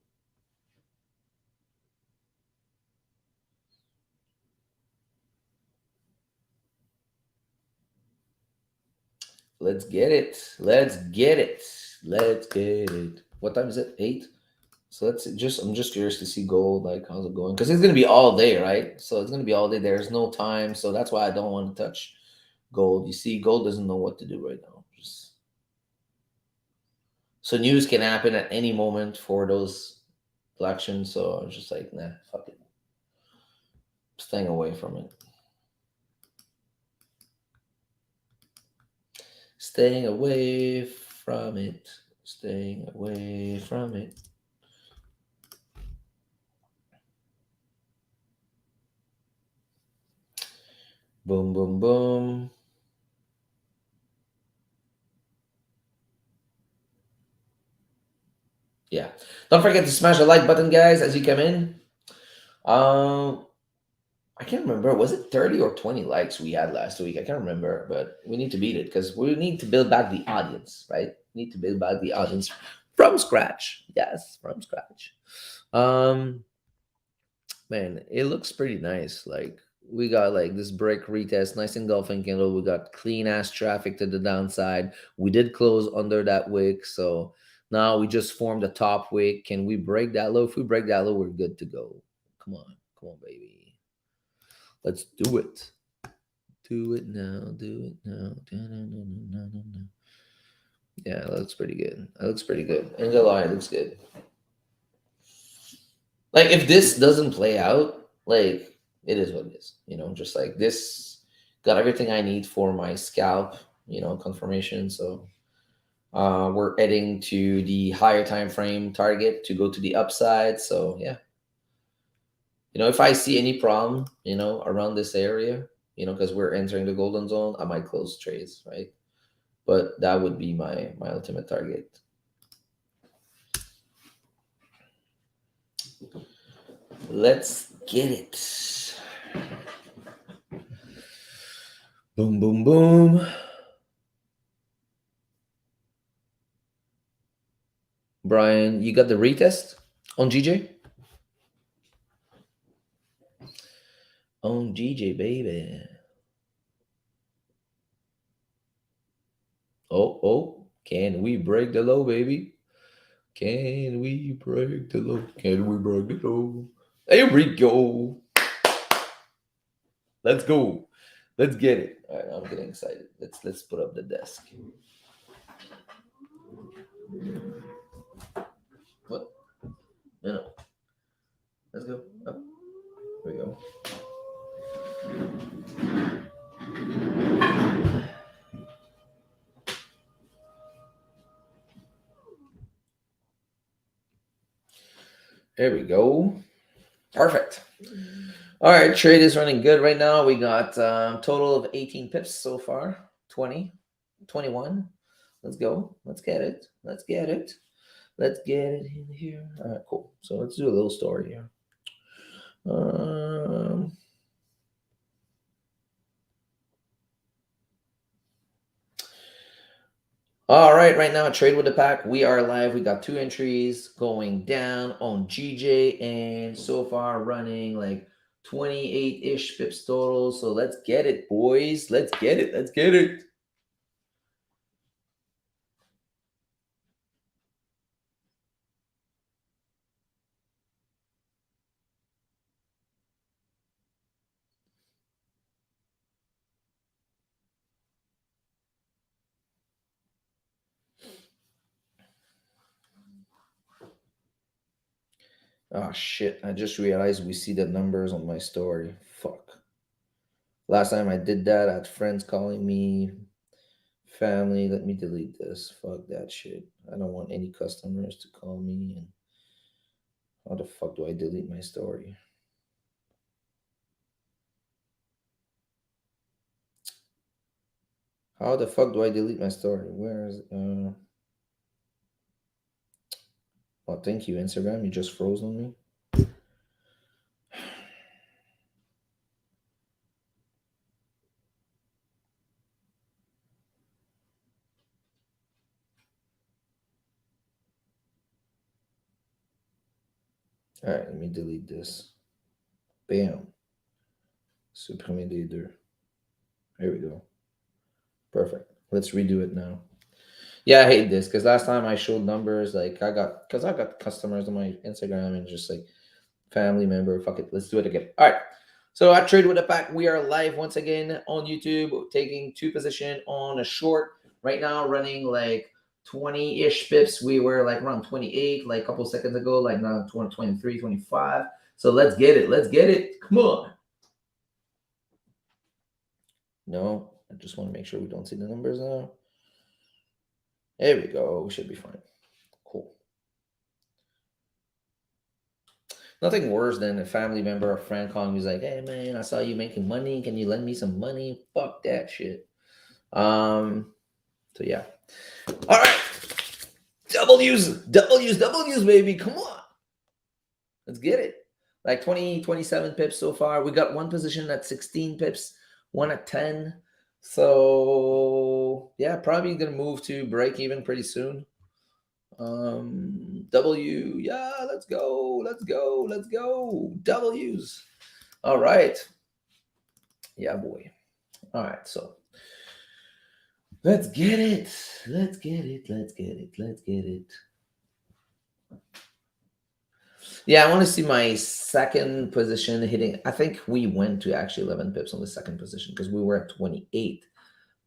Let's get it. Let's get it. Let's get it. What time is it? 8. So I'm just curious to see gold, like how's it going? Because it's gonna be all day, right? So it's gonna be all day. There's no time. So that's why I don't want to touch gold. You see, gold doesn't know what to do right now. So news can happen at any moment for those elections. So I was just like, nah, fuck it, staying away from it. Staying away from it. Staying away from it. Boom, boom, boom. Yeah. Don't forget to smash the like button, guys, as you come in. Um, I can't remember. Was it 30 or 20 likes we had last week? I can't remember, but we need to beat it because we need to build back the audience, right? We need to build back the audience from scratch. Yes, from scratch. Um, Man, it looks pretty nice. Like we got like this break retest, nice engulfing candle. We got clean ass traffic to the downside. We did close under that wick, so now we just formed a top wick. Can we break that low? If we break that low, we're good to go. Come on, baby. Let's do it. Do it now. Do it now. Da-na-na-na-na-na. Yeah, that looks pretty good. That looks pretty good. In the line, looks good. Like if this doesn't play out, like it is what it is. Just like this got everything I need for my scalp, confirmation. So we're heading to the higher time frame target to go to the upside. So yeah, if I see any problem, around this area, because we're entering the golden zone, I might close trades, right? But that would be my ultimate target. Let's get it. Boom, boom, boom. Brian, you got the retest on GJ? On GJ, baby. Oh, can we break the low, baby? Can we break the low? Can we break the low? There we go. Let's go. Let's get it. All right, I'm getting excited. Let's put up the desk. What? No. Let's go. Up. Here we go. There we go. Perfect. All right, trade is running good right now. We got total of 18 pips so far. 20, 21. Let's go. Let's get it. Let's get it. Let's get it in here. All right, cool. So let's do a little story here. All right now, trade with the pack. We are live. We got 2 entries going down on GJ, and so far running like 28-ish pips total. So let's get it, boys. Let's get it. Let's get it. Oh shit! I just realized we see the numbers on my story. Fuck. Last time I did that, I had friends calling me, family. Let me delete this. Fuck that shit. I don't want any customers to call me. And how the fuck do I delete my story? How the fuck do I delete my story? Where is Oh, thank you, Instagram. You just froze on me. All right, let me delete this. Bam. Supprimer des deux. There we go. Perfect. Let's redo it now. Yeah, I hate this because last time I showed numbers, like I got customers on my Instagram and just like family member. Fuck it, let's do it again. All right. So I trade with a pack. We are live once again on YouTube, taking 2 position on a short right now, running like 20-ish pips. We were like around 28 like a couple seconds ago, like now 20, 23, 25. So let's get it. Let's get it. Come on. No, I just want to make sure we don't see the numbers now. There we go. We should be fine. Cool. Nothing worse than a family member or friend calling me, who's like, "Hey man, I saw you making money. Can you lend me some money?" Fuck that shit. So yeah. All right. W's, baby. Come on. Let's get it. Like 20, 27 pips so far. We got one position at 16 pips, one at 10. So yeah, probably gonna move to break even pretty soon. W, yeah, let's go, let's go, let's go. W's. All right. Yeah, boy. All right, so let's get it. Let's get it. Let's get it. Let's get it. Yeah, I want to see my second position hitting. I think we went to actually 11 pips on the second position because we were at 28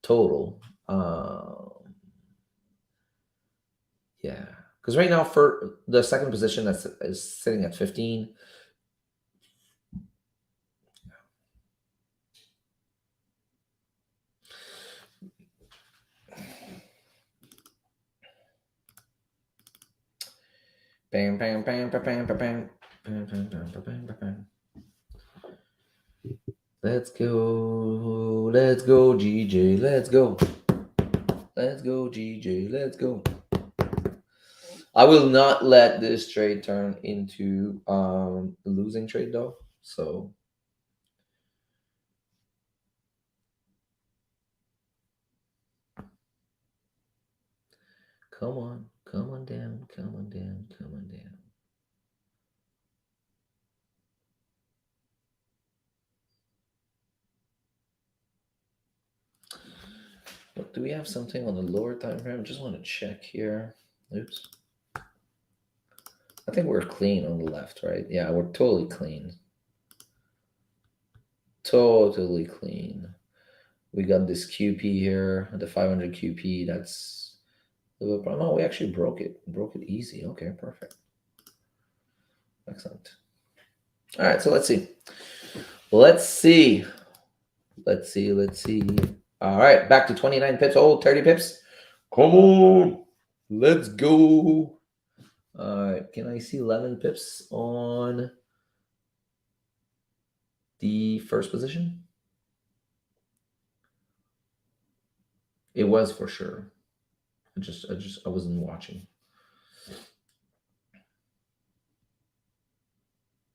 total. Yeah, because right now for the second position is sitting at 15. Bam, bam, bam, bam, bam, bam, bam. Bam, bam, bam, bam, bam, bam. Let's go. Let's go, GJ. Let's go. Let's go, GJ. Let's go. I will not let this trade turn into a losing trade though. So come on down, come on down, come on down. But do we have something on the lower time frame? I just want to check here. Oops. I think we're clean on the left, right? Yeah, we're totally clean. Totally clean. We got this QP here, the 500 QP. That's a little problem. Oh, we actually broke it. Broke it easy. Okay, perfect. Excellent. All right, so let's see. Let's see. Let's see. Let's see. All right, back to 29 pips. Oh, 30 pips. Come on. Let's go. All right, can I see 11 pips on the first position? It was for sure. I wasn't watching.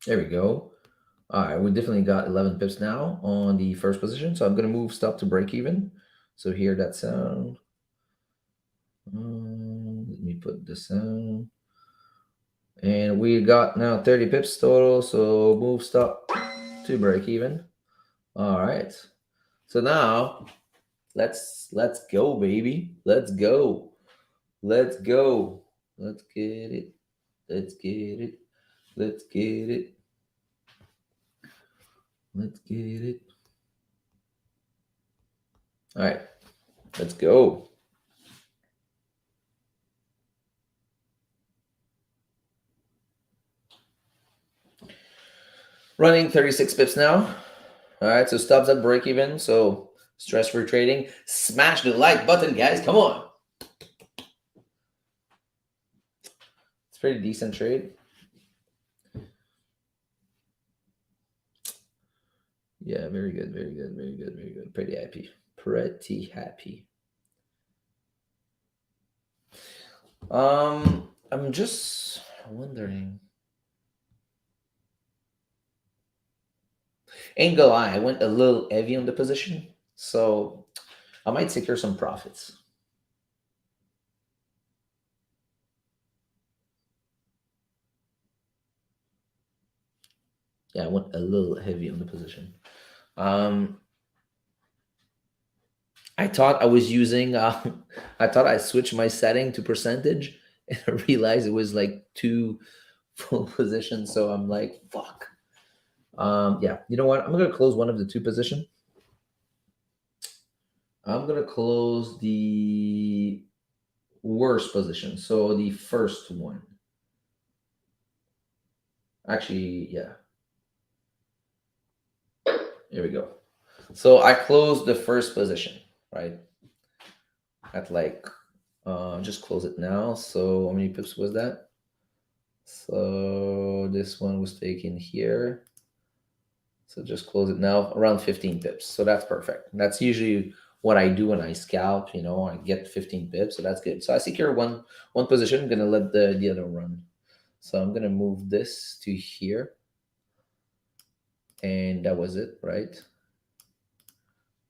There we go. All right, we definitely got 11 pips now on the first position. So I'm going to move stop to break even. So hear that sound. Let me put this sound. And we got now 30 pips total. So move stop to break even. All right. So now let's go, baby. Let's go. Let's go. Let's get it. Let's get it. Let's get it. Let's get it. All right. Let's go. Running 36 pips now. All right. So stops at break even. So stress-free trading. Smash the like button, guys. Come on. It's pretty decent trade. Yeah, very good, very good, very good, very good. Pretty happy. Pretty happy. I'm just wondering. Ain't gonna lie, I went a little heavy on the position, so I might secure some profits. Yeah, I went a little heavy on the position. I thought I was using. I thought I switched my setting to percentage, and I realized it was like two full positions. So I'm like, fuck. Yeah, you know what? I'm gonna close one of the two position. I'm gonna close the worst position. So the first one. Actually, yeah, here we go. So I closed the first position, right? At like, just close it now. So how many pips was that? So this one was taken here. So just close it now, around 15 pips. So that's perfect. That's usually what I do when I scalp. I get 15 pips, so that's good. So I secure one position. I'm gonna let the other run. So I'm gonna move this to here, and that was it, right?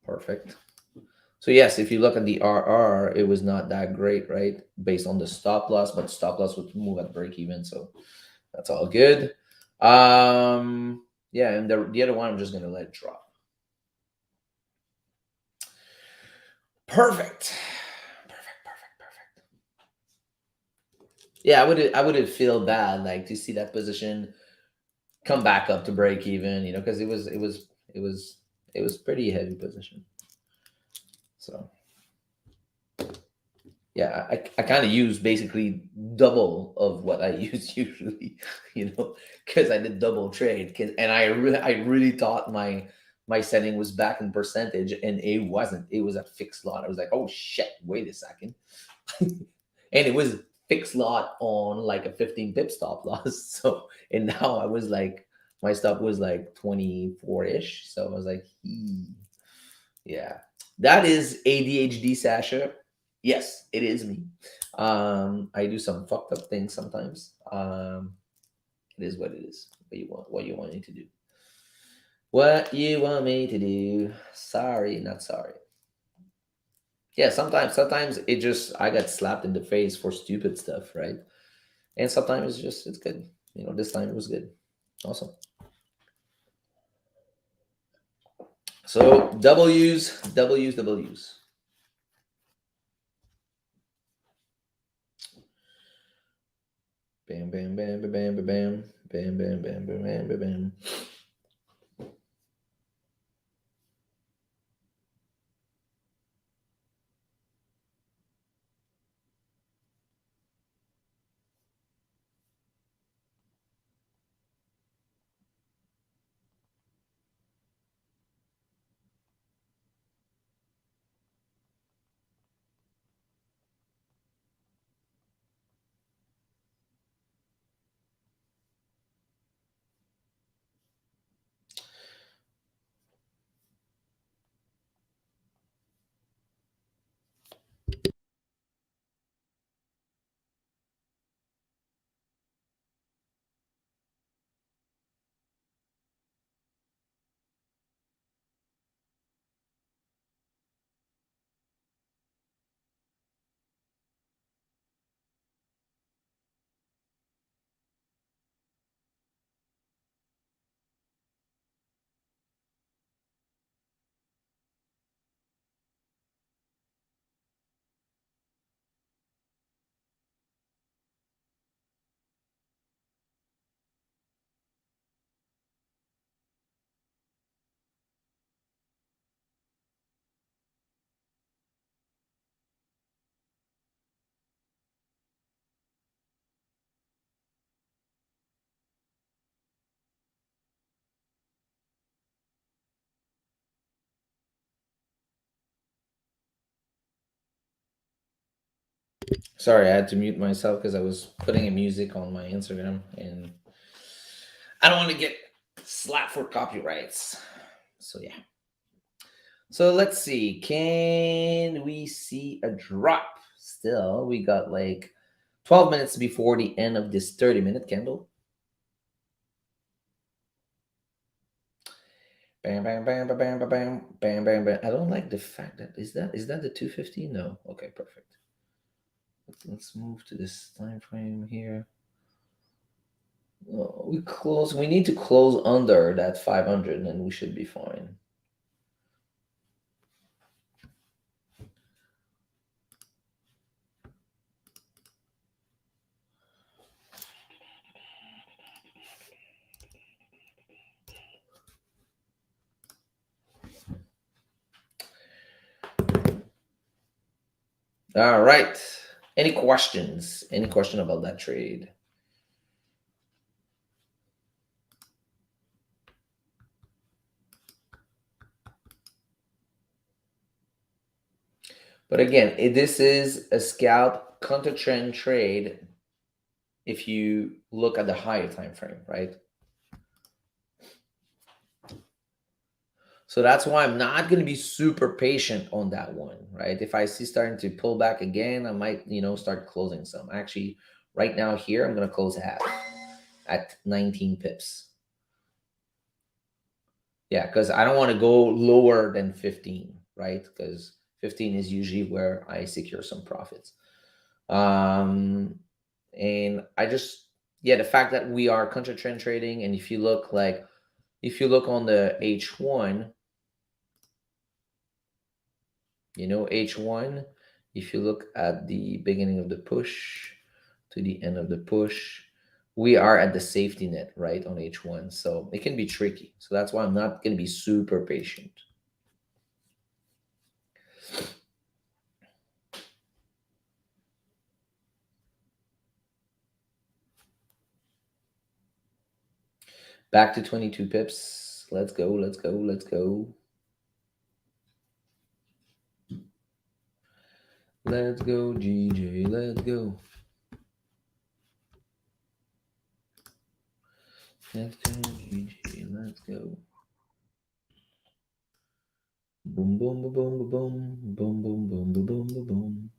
Perfect. So yes, if you look at the RR, it was not that great, right? Based on the stop loss, but stop loss would move at break even, so that's all good. Yeah, and the other one I'm just gonna let drop. Perfect. Perfect, perfect, perfect. Yeah, I would feel bad like to see that position come back up to break even, because it was pretty heavy position. So yeah, I kind of use basically double of what I use usually, because I did double trade, and I really thought my setting was back in percentage, and it wasn't. It was a fixed lot. I was like, oh shit, wait a second. And it was fixed lot on like a 15 pip stop loss. So, and now I was like, my stop was like 24-ish. So I was like, yeah, that is ADHD, Sasha. Yes, it is me. I do some fucked up things sometimes. It is what it is. What you want me to do. What you want me to do. Sorry, not sorry. Yeah, sometimes it just I got slapped in the face for stupid stuff, right? And sometimes it's good. This time it was good. Awesome. So W's, W's, W's. Bam, bam, bam, bam, bam, bam, bam, bam, bam, bam, bam, bam, bam, bam. Sorry, I had to mute myself because I was putting a music on my Instagram, and I don't want to get slapped for copyrights. So yeah. So let's see. Can we see a drop? Still, we got like 12 minutes before the end of this 30-minute candle. Bam, bam, bam, bam, bam, bam, bam, bam, bam, bam. I don't like the fact that is that the 250? No. Okay, perfect. Let's move to this time frame here. We need to close under that 500, and we should be fine. All right. Any questions? Any question about that trade? But again, this is a scalp counter trend trade if you look at the higher time frame, right? So that's why I'm not going to be super patient on that one, right? If I see starting to pull back again, I might, start closing some. Actually, right now here, I'm going to close half at 19 pips. Yeah, because I don't want to go lower than 15, right? Because 15 is usually where I secure some profits. And I just, yeah, the fact that we are contra trend trading, and if you look on the H1, H1, if you look at the beginning of the push to the end of the push, we are at the safety net, right, on H1. So it can be tricky. So that's why I'm not going to be super patient. Back to 22 pips. Let's go, let's go, let's go. Let's go, GJ, let's go. Let's go, GJ, let's go. Boom, boom, boom, boom, boom, boom, boom, boom, boom, boom, boom, boom.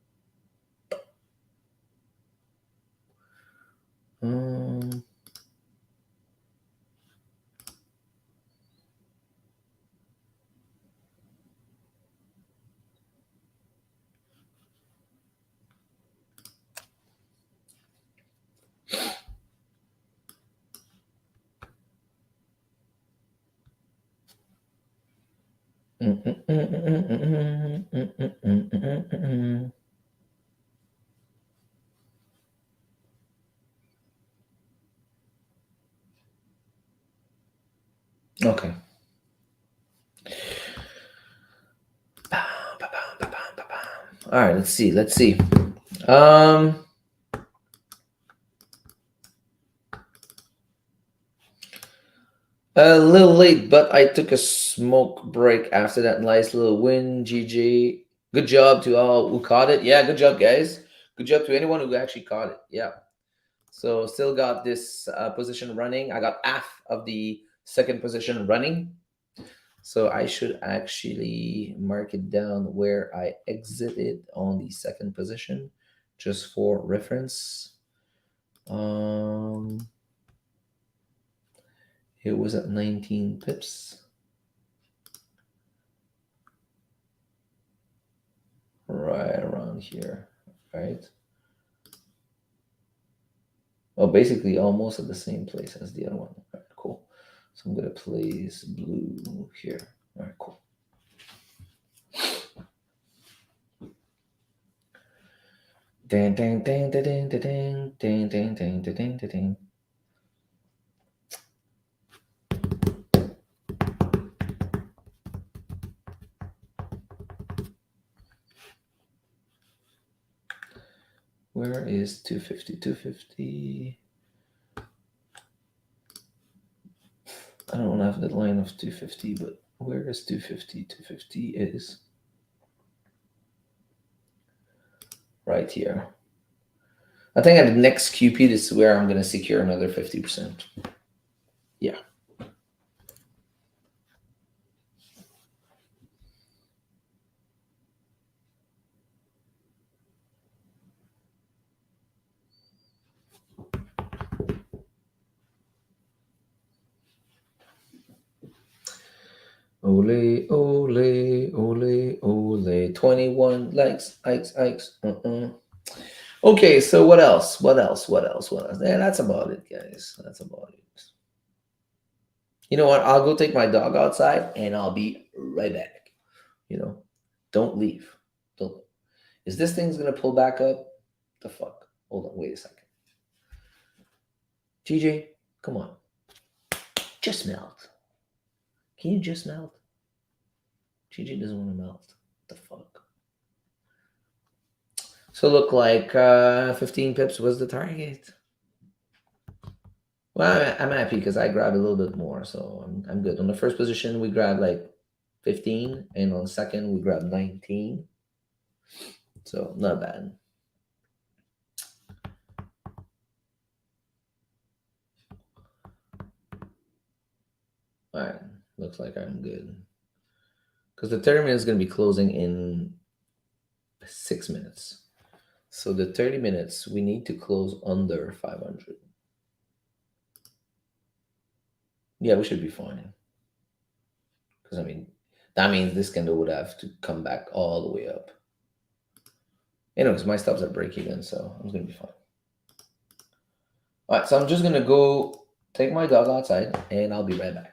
Okay. All right, let's see. A little late, but I took a smoke break after that nice little win. GG. Good job to all who caught it. Yeah, good job, guys. Good job to anyone who actually caught it. Yeah. So still got this position running. I got half of the second position running. So I should actually mark it down where I exited on the second position, just for reference. It was at 19 pips. Right around here, right? Oh, basically almost at the same place as the other one. All right, cool. So I'm gonna place blue here. All right, cool. Ding, ding, ding, ding, ding, ding, ding, ding, ding, ding, ding, ding. Where is 250? 250. I don't have the line of 250, but where is 250? 250 is right here. I think at the next QP, this is where I'm going to secure another 50%. Yeah. Ole, ole, ole, ole. 21 likes, ikes. Okay, so what else? Yeah, that's about it, guys. That's about it. You know what? I'll go take my dog outside and I'll be right back. Don't leave. Don't. Is this thing's gonna pull back up? The fuck? Hold on, wait a second. TJ, come on. Just melt. Can you just melt? TJ doesn't want to melt. The fuck? So look like 15 pips was the target. Well, I'm happy because I grabbed a little bit more, so I'm good. On the first position, we grabbed like 15, and on the second, we grabbed 19. So not bad. All right, looks like I'm good. Because the 30 minutes is going to be closing in 6 minutes. So the 30 minutes, we need to close under 500. Yeah, we should be fine. Because, I mean, that means this candle would have to come back all the way up. Anyways, my stops are breaking even, so I'm going to be fine. All right, so I'm just going to go take my dog outside, and I'll be right back.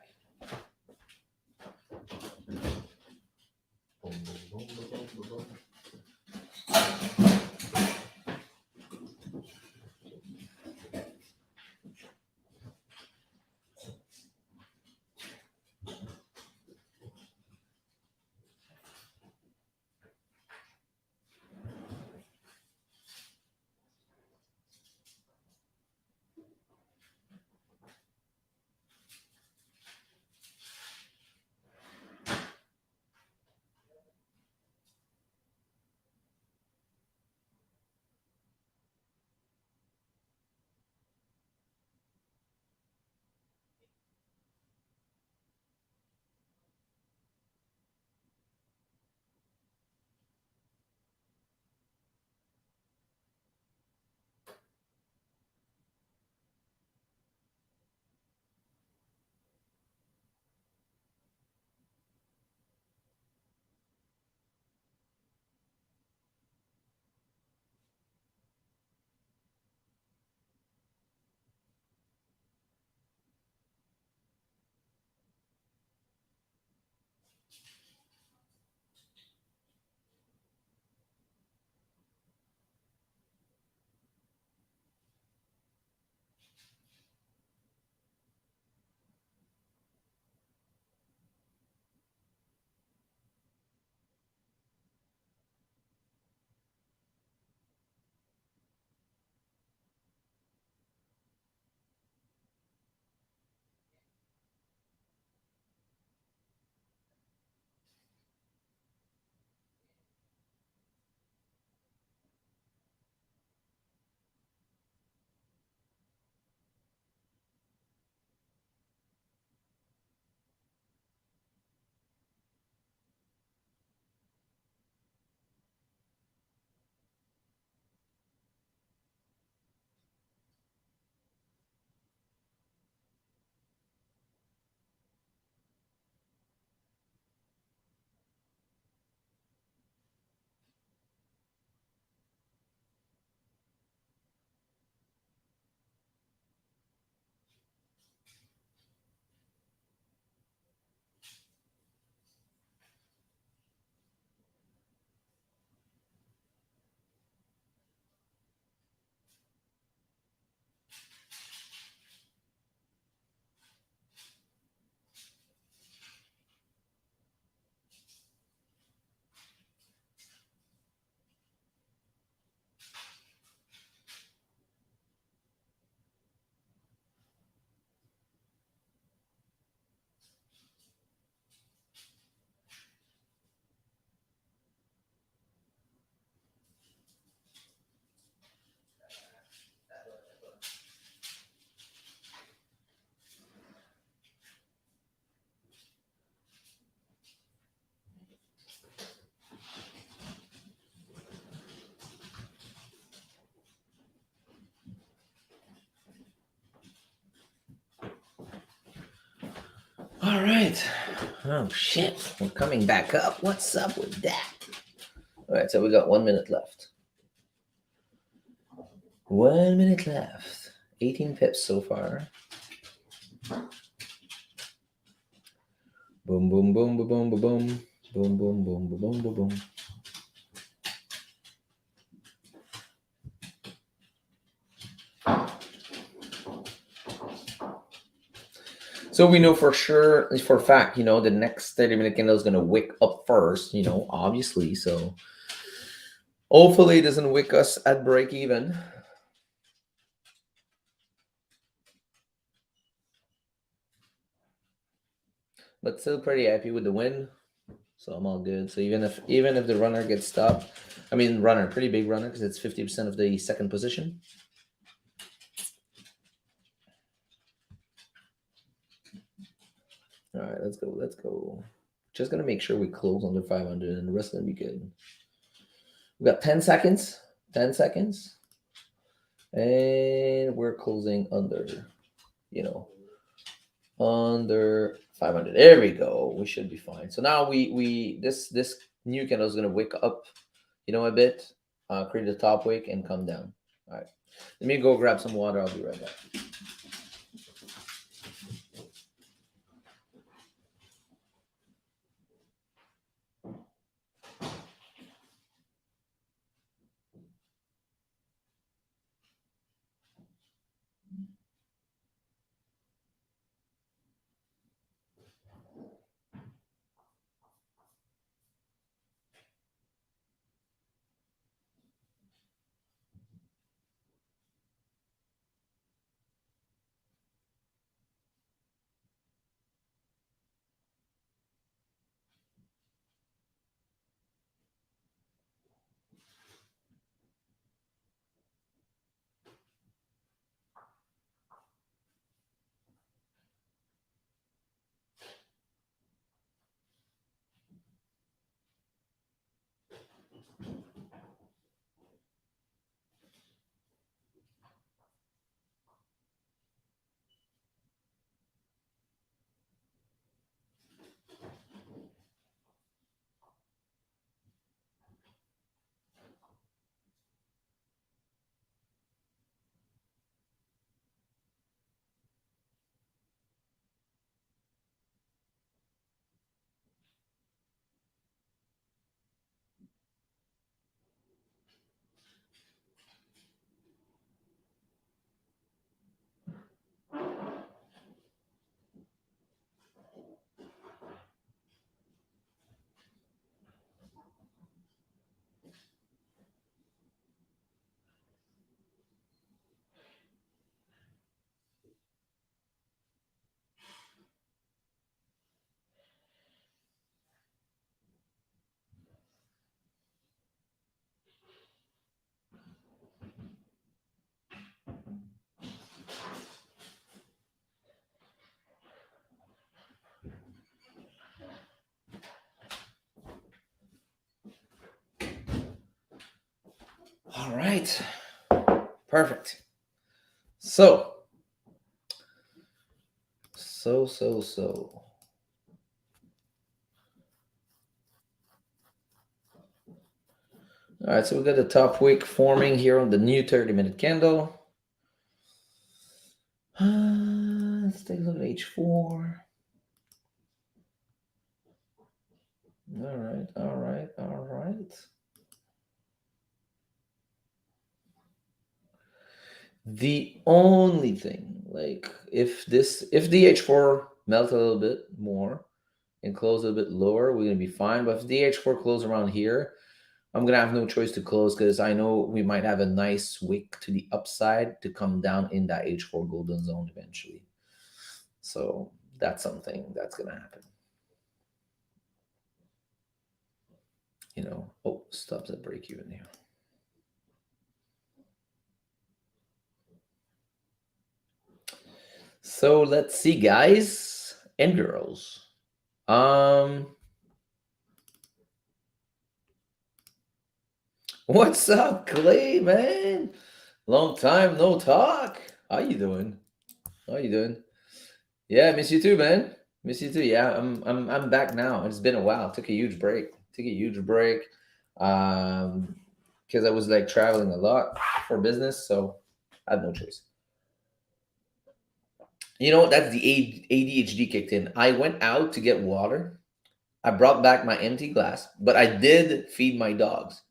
All right. Oh, shit. We're coming back up. What's up with that? All right, so we got 1 minute left. 1 minute left. 18 pips so far. Boom, boom, boom, boom, boom, boom, boom. Boom, boom, boom, boom, boom, boom, boom. So we know for sure, for a fact, the next 30-minute candle is going to wick up first, obviously. So Hopefully it doesn't wick us at break even. But still pretty happy with the win. So I'm all good. So even if the runner gets stopped, I mean runner, pretty big runner because it's 50% of the second position. All right, let's go. Let's go. Just gonna make sure we close under 500, and the rest gonna be good. We got 10 seconds. 10 seconds, and we're closing under. You know, under 500. There we go. We should be fine. So now this new candle is gonna wake up, a bit, create a top wick and come down. All right. Let me go grab some water. I'll be right back. All right. Perfect. So. All right, so we got the top wick forming here on the new 30-minute candle. Let's take a look at H4. All right, all right, all right. The only thing, like, if the H4 melts a little bit more and close a little bit lower, we're gonna be fine. But if the H4 close around here, I'm gonna have no choice to close because I know we might have a nice wick to the upside to come down in that H4 golden zone eventually. So that's something that's gonna happen. Oh, stops at break even here. So let's see, guys and girls. What's up, Clay, man? Long time no talk. How you doing? How you doing? Yeah, miss you too, man. Miss you too. Yeah, I'm back now. It's been a while. Took a huge break. Because I was like traveling a lot for business, so I had no choice. That's the ADHD kicked in. I went out to get water. I brought back my empty glass, but I did feed my dogs.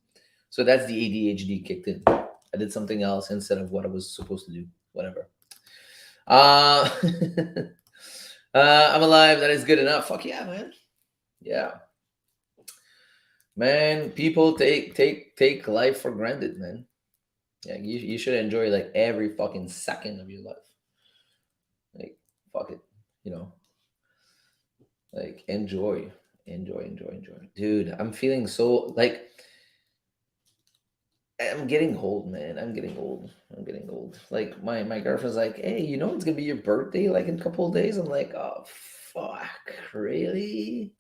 So that's the ADHD kicked in. I did something else instead of what I was supposed to do. Whatever. Uh, I'm alive. That is good enough. Fuck yeah, man. Yeah. Man, people take life for granted, man. Yeah, you should enjoy like every fucking second of your life. Like, fuck it, you know, like enjoy, dude. I'm feeling so like I'm getting old, man. I'm getting old. I'm getting old. Like my girlfriend's like, hey, you know it's gonna be your birthday like in a couple of days. I'm like, oh fuck, really?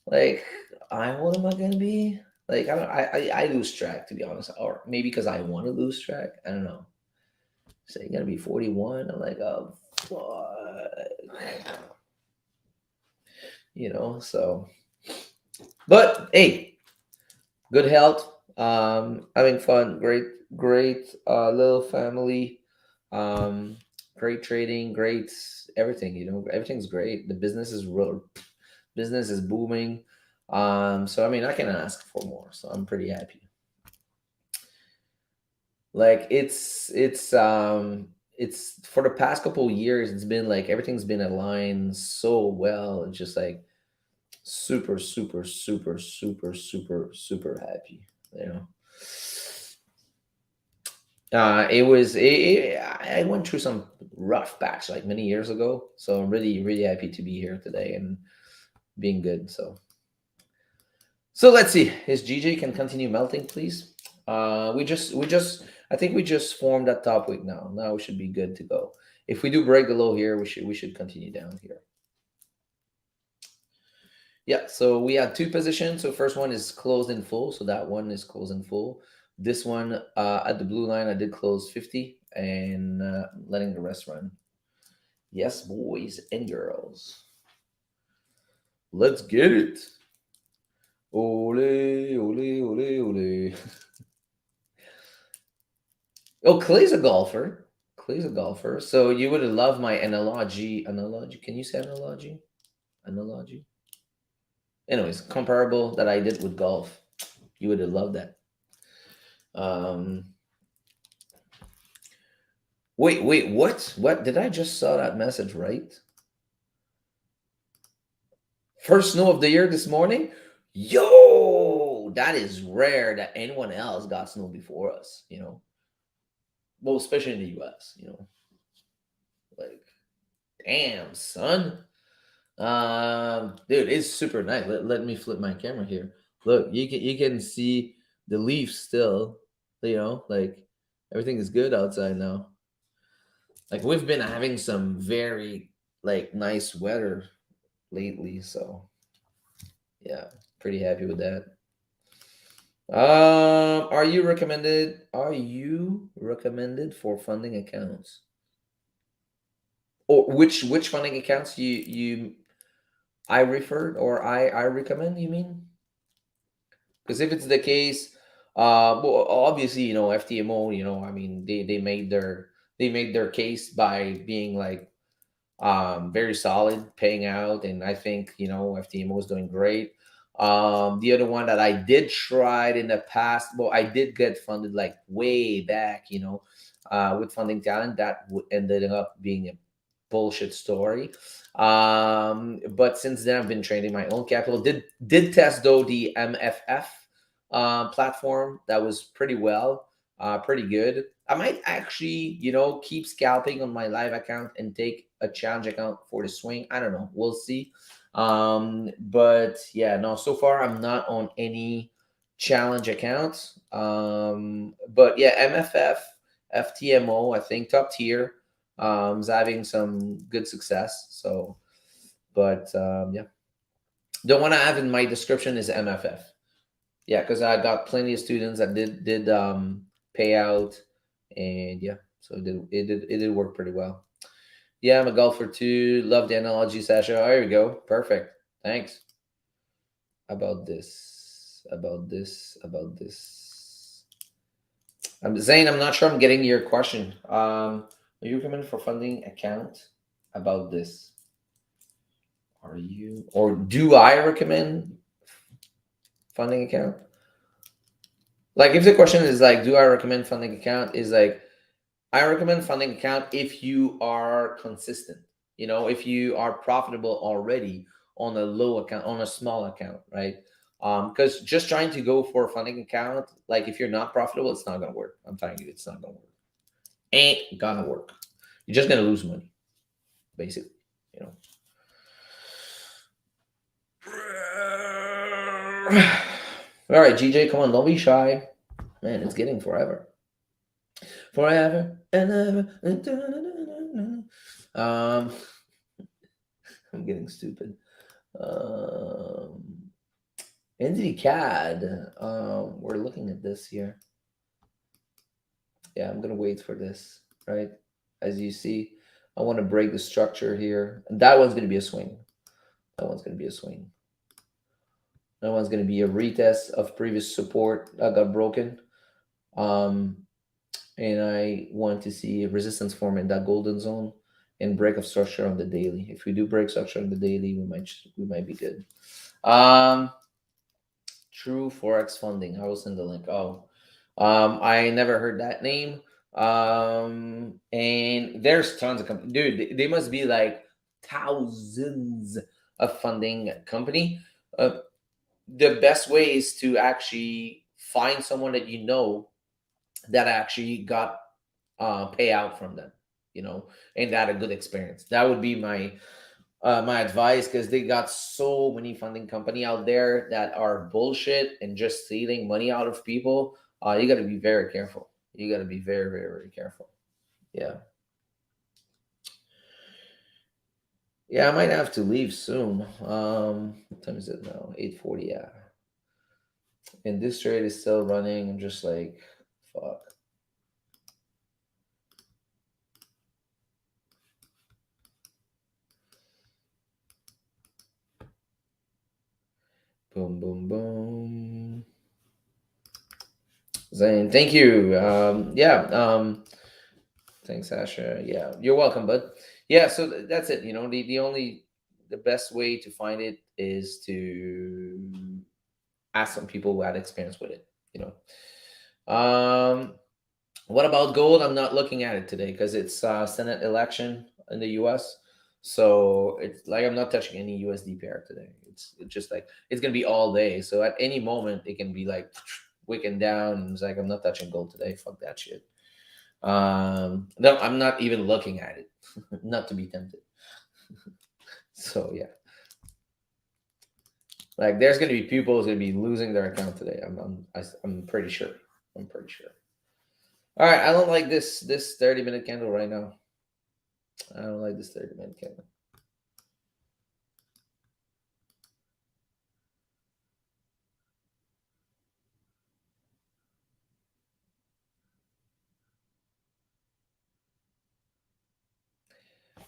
Like, what am I gonna be? Like, I don't. I lose track to be honest, or maybe because I want to lose track. I don't know. So you're gonna be 41. I'm like, oh fuck, you know. So, but hey, good health, having fun, great little family, um great trading, great everything, everything's great. The business is booming. So I mean, I can ask for more, so I'm pretty happy. Like it's for the past couple of years, it's been like everything's been aligned so well. It's just like super super super super super super happy, you know. I went through some rough patch like many years ago, so I'm really really happy to be here today and being good. So let's see. His GJ can continue melting, please. We just I think we just formed that top week now. Now we should be good to go. If we do break the low here, we should continue down here. Yeah, so we have two positions. So first one is closed in full. So that one is closed in full. This one at the blue line, I did close 50 and letting the rest run. Yes, boys and girls. Let's get it. Ole, ole, ole, ole. Oh, Clay's a golfer. Clay's a golfer. So you would love my analogy. Analogy? Can you say analogy? Analogy? Anyways, comparable that I did with golf. You would have loved that. Um, wait, what? What? Did I just saw that message right? First snow of the year this morning? Yo, that is rare that anyone else got snow before us, you know? Well, especially in the US, you know? Like, damn, son. Dude, it's super nice. Let me flip my camera here. Look, you can see the leaves still, like everything is good outside now. Like we've been having some very like nice weather lately, so yeah, pretty happy with that. Are you recommended for funding accounts? Or which funding accounts you I referred or I recommend, you mean? Because if it's the case, well, obviously, FTMO, I mean, they made their case by being like very solid, paying out, and I think FTMO is doing great. The other one that I did tried in the past, well, I did get funded like way back, with funding talent that ended up being a bullshit story. But since then, I've been trading my own capital. Did test though the MFF platform. That was pretty well, pretty good. I might actually, keep scalping on my live account and take a challenge account for the swing. I don't know. We'll see. But yeah, no. So far, I'm not on any challenge accounts. But yeah, MFF, FTMO, I think top tier. Is having some good success. So, but yeah, the one I have in my description is MFF. Yeah, because I got plenty of students that did pay out, and yeah, so it did work pretty well. Yeah, I'm a golfer too. Love the analogy, Sasha. Oh, here we go. Perfect. Thanks. About this. About this. About this. I'm Zane. I'm not sure I'm getting your question. Are you recommended for funding account about this? Are you or do I recommend funding account? Like if the question is like, do I recommend funding account? Is like I recommend funding account if you are consistent. If you are profitable already on a low account, on a small account, right? Because just trying to go for a funding account, like if you're not profitable, it's not gonna work. I'm telling you, it's not gonna work. Ain't gonna work. You're just gonna lose money, basically. You know. All right, GJ, come on, don't be shy, man. It's getting forever and ever. I'm getting stupid. Um, Entity CAD. We're looking at this here. Yeah, I'm gonna wait for this. Right, as you see, I want to break the structure here. And that one's gonna be a swing. That one's gonna be a swing. That one's gonna be a retest of previous support that got broken. Um, and I want to see resistance form in that golden zone and break of structure on the daily. If we do break structure on the daily, we might be good. Um, True Forex funding. I will send the link. Oh, I never heard that name. And there's tons of companies, dude. They must be like thousands of funding company. Uh, the best way is to actually find someone that you know that actually got payout from them, and that a good experience. That would be my advice, because they got so many funding company out there that are bullshit and just stealing money out of people. You got to be very careful. You got to be very, very, very careful. Yeah. Yeah, I might have to leave soon. What time is it now? 8:40. Yeah. And this trade is still running. I'm just like, fuck. Boom, boom, boom. Zane, thank you. Yeah. Thanks, Asha. Yeah, you're welcome, bud. Yeah, so that's it. The best way to find it is to ask some people who had experience with it. You what about gold? I'm not looking at it today because it's Senate election in the U.S. So it's like I'm not touching any USD pair today. It's just like it's gonna be all day. So at any moment it can be like wicking down. And it's like I'm not touching gold today. Fuck that shit. No, I'm not even looking at it, not to be tempted. So yeah, like there's gonna be people who's gonna be losing their account today. I'm pretty sure. I'm pretty sure. All right, I don't like this 30-minute candle right now. I don't like this 30-minute candle.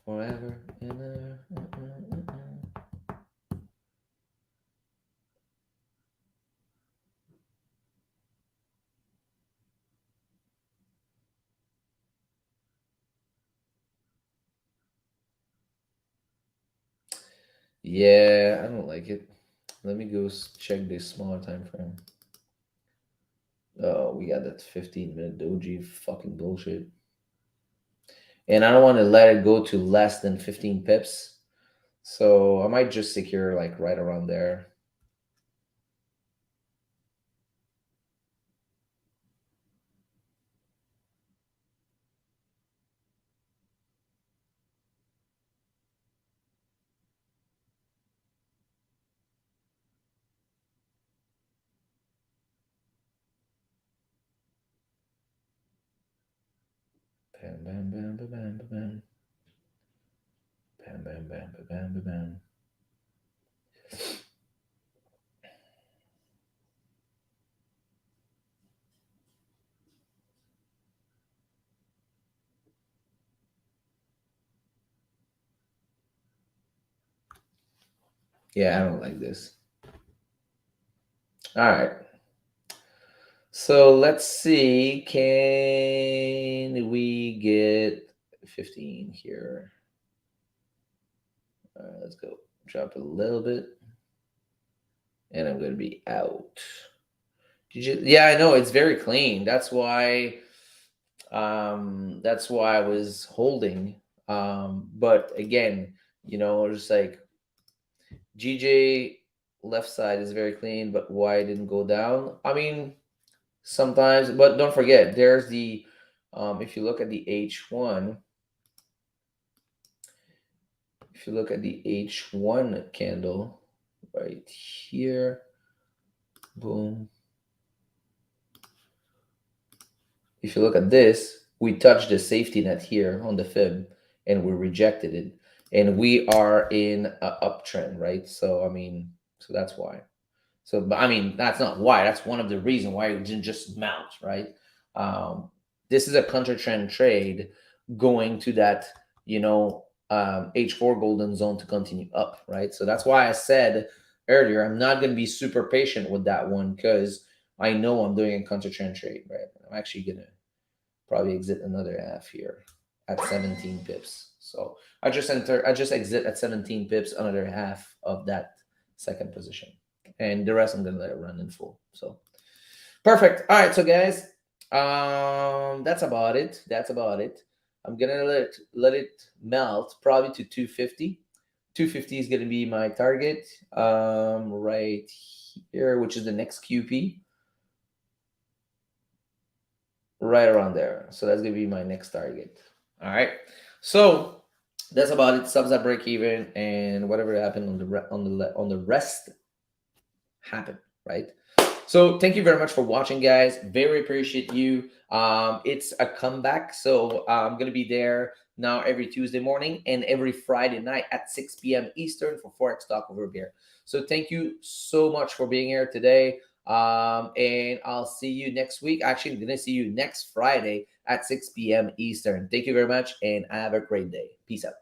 Forever and ever. Yeah, I don't like it. Let me go check this smaller time frame. Oh, we got that 15-minute doji fucking bullshit. And I don't want to let it go to less than 15 pips. So I might just secure like right around there. Bam, bam, bam, bam, bam, bam. Bam, bam, bam, bam, bam, bam, bam. Yeah, I don't like this. All right. So let's see. Can we get 15 here? All right, let's go. Drop it a little bit. And I'm going to be out. Yeah, I know. It's very clean. That's why I was holding. But again, just like GJ left side is very clean, but why didn't go down? I mean, sometimes, but don't forget, there's the, if you look at the H1, if you look at the H1 candle right here, boom. If you look at this, we touched the safety net here on the fib and we rejected it. And we are in an uptrend, right? So, I mean, so that's why. So, but I mean, that's not why. That's one of the reasons why it didn't just mount, right? This is a counter trend trade going to that, H4 golden zone to continue up, right? So that's why I said earlier, I'm not going to be super patient with that one because I know I'm doing a counter trend trade, right? I'm actually going to probably exit another half here at 17 pips. So I just exit at 17 pips, another half of that second position. And the rest I'm gonna let it run in full. So perfect. All right, so guys, that's about it. That's about it. I'm gonna let it melt probably to 250. 250 is gonna be my target right here, which is the next QP. Right around there. So that's gonna be my next target. All right. So that's about it. Subs at break even, and whatever happened on the rest happened. Right. So thank you very much for watching, guys. Very appreciate you. It's a comeback, so I'm gonna be there now every Tuesday morning and every Friday night at 6 p.m. Eastern for Forex Talk over beer. So thank you so much for being here today. And I'll see you next week. Actually, I'm gonna see you next Friday at 6 p.m. Eastern. Thank you very much, and have a great day. Peace out.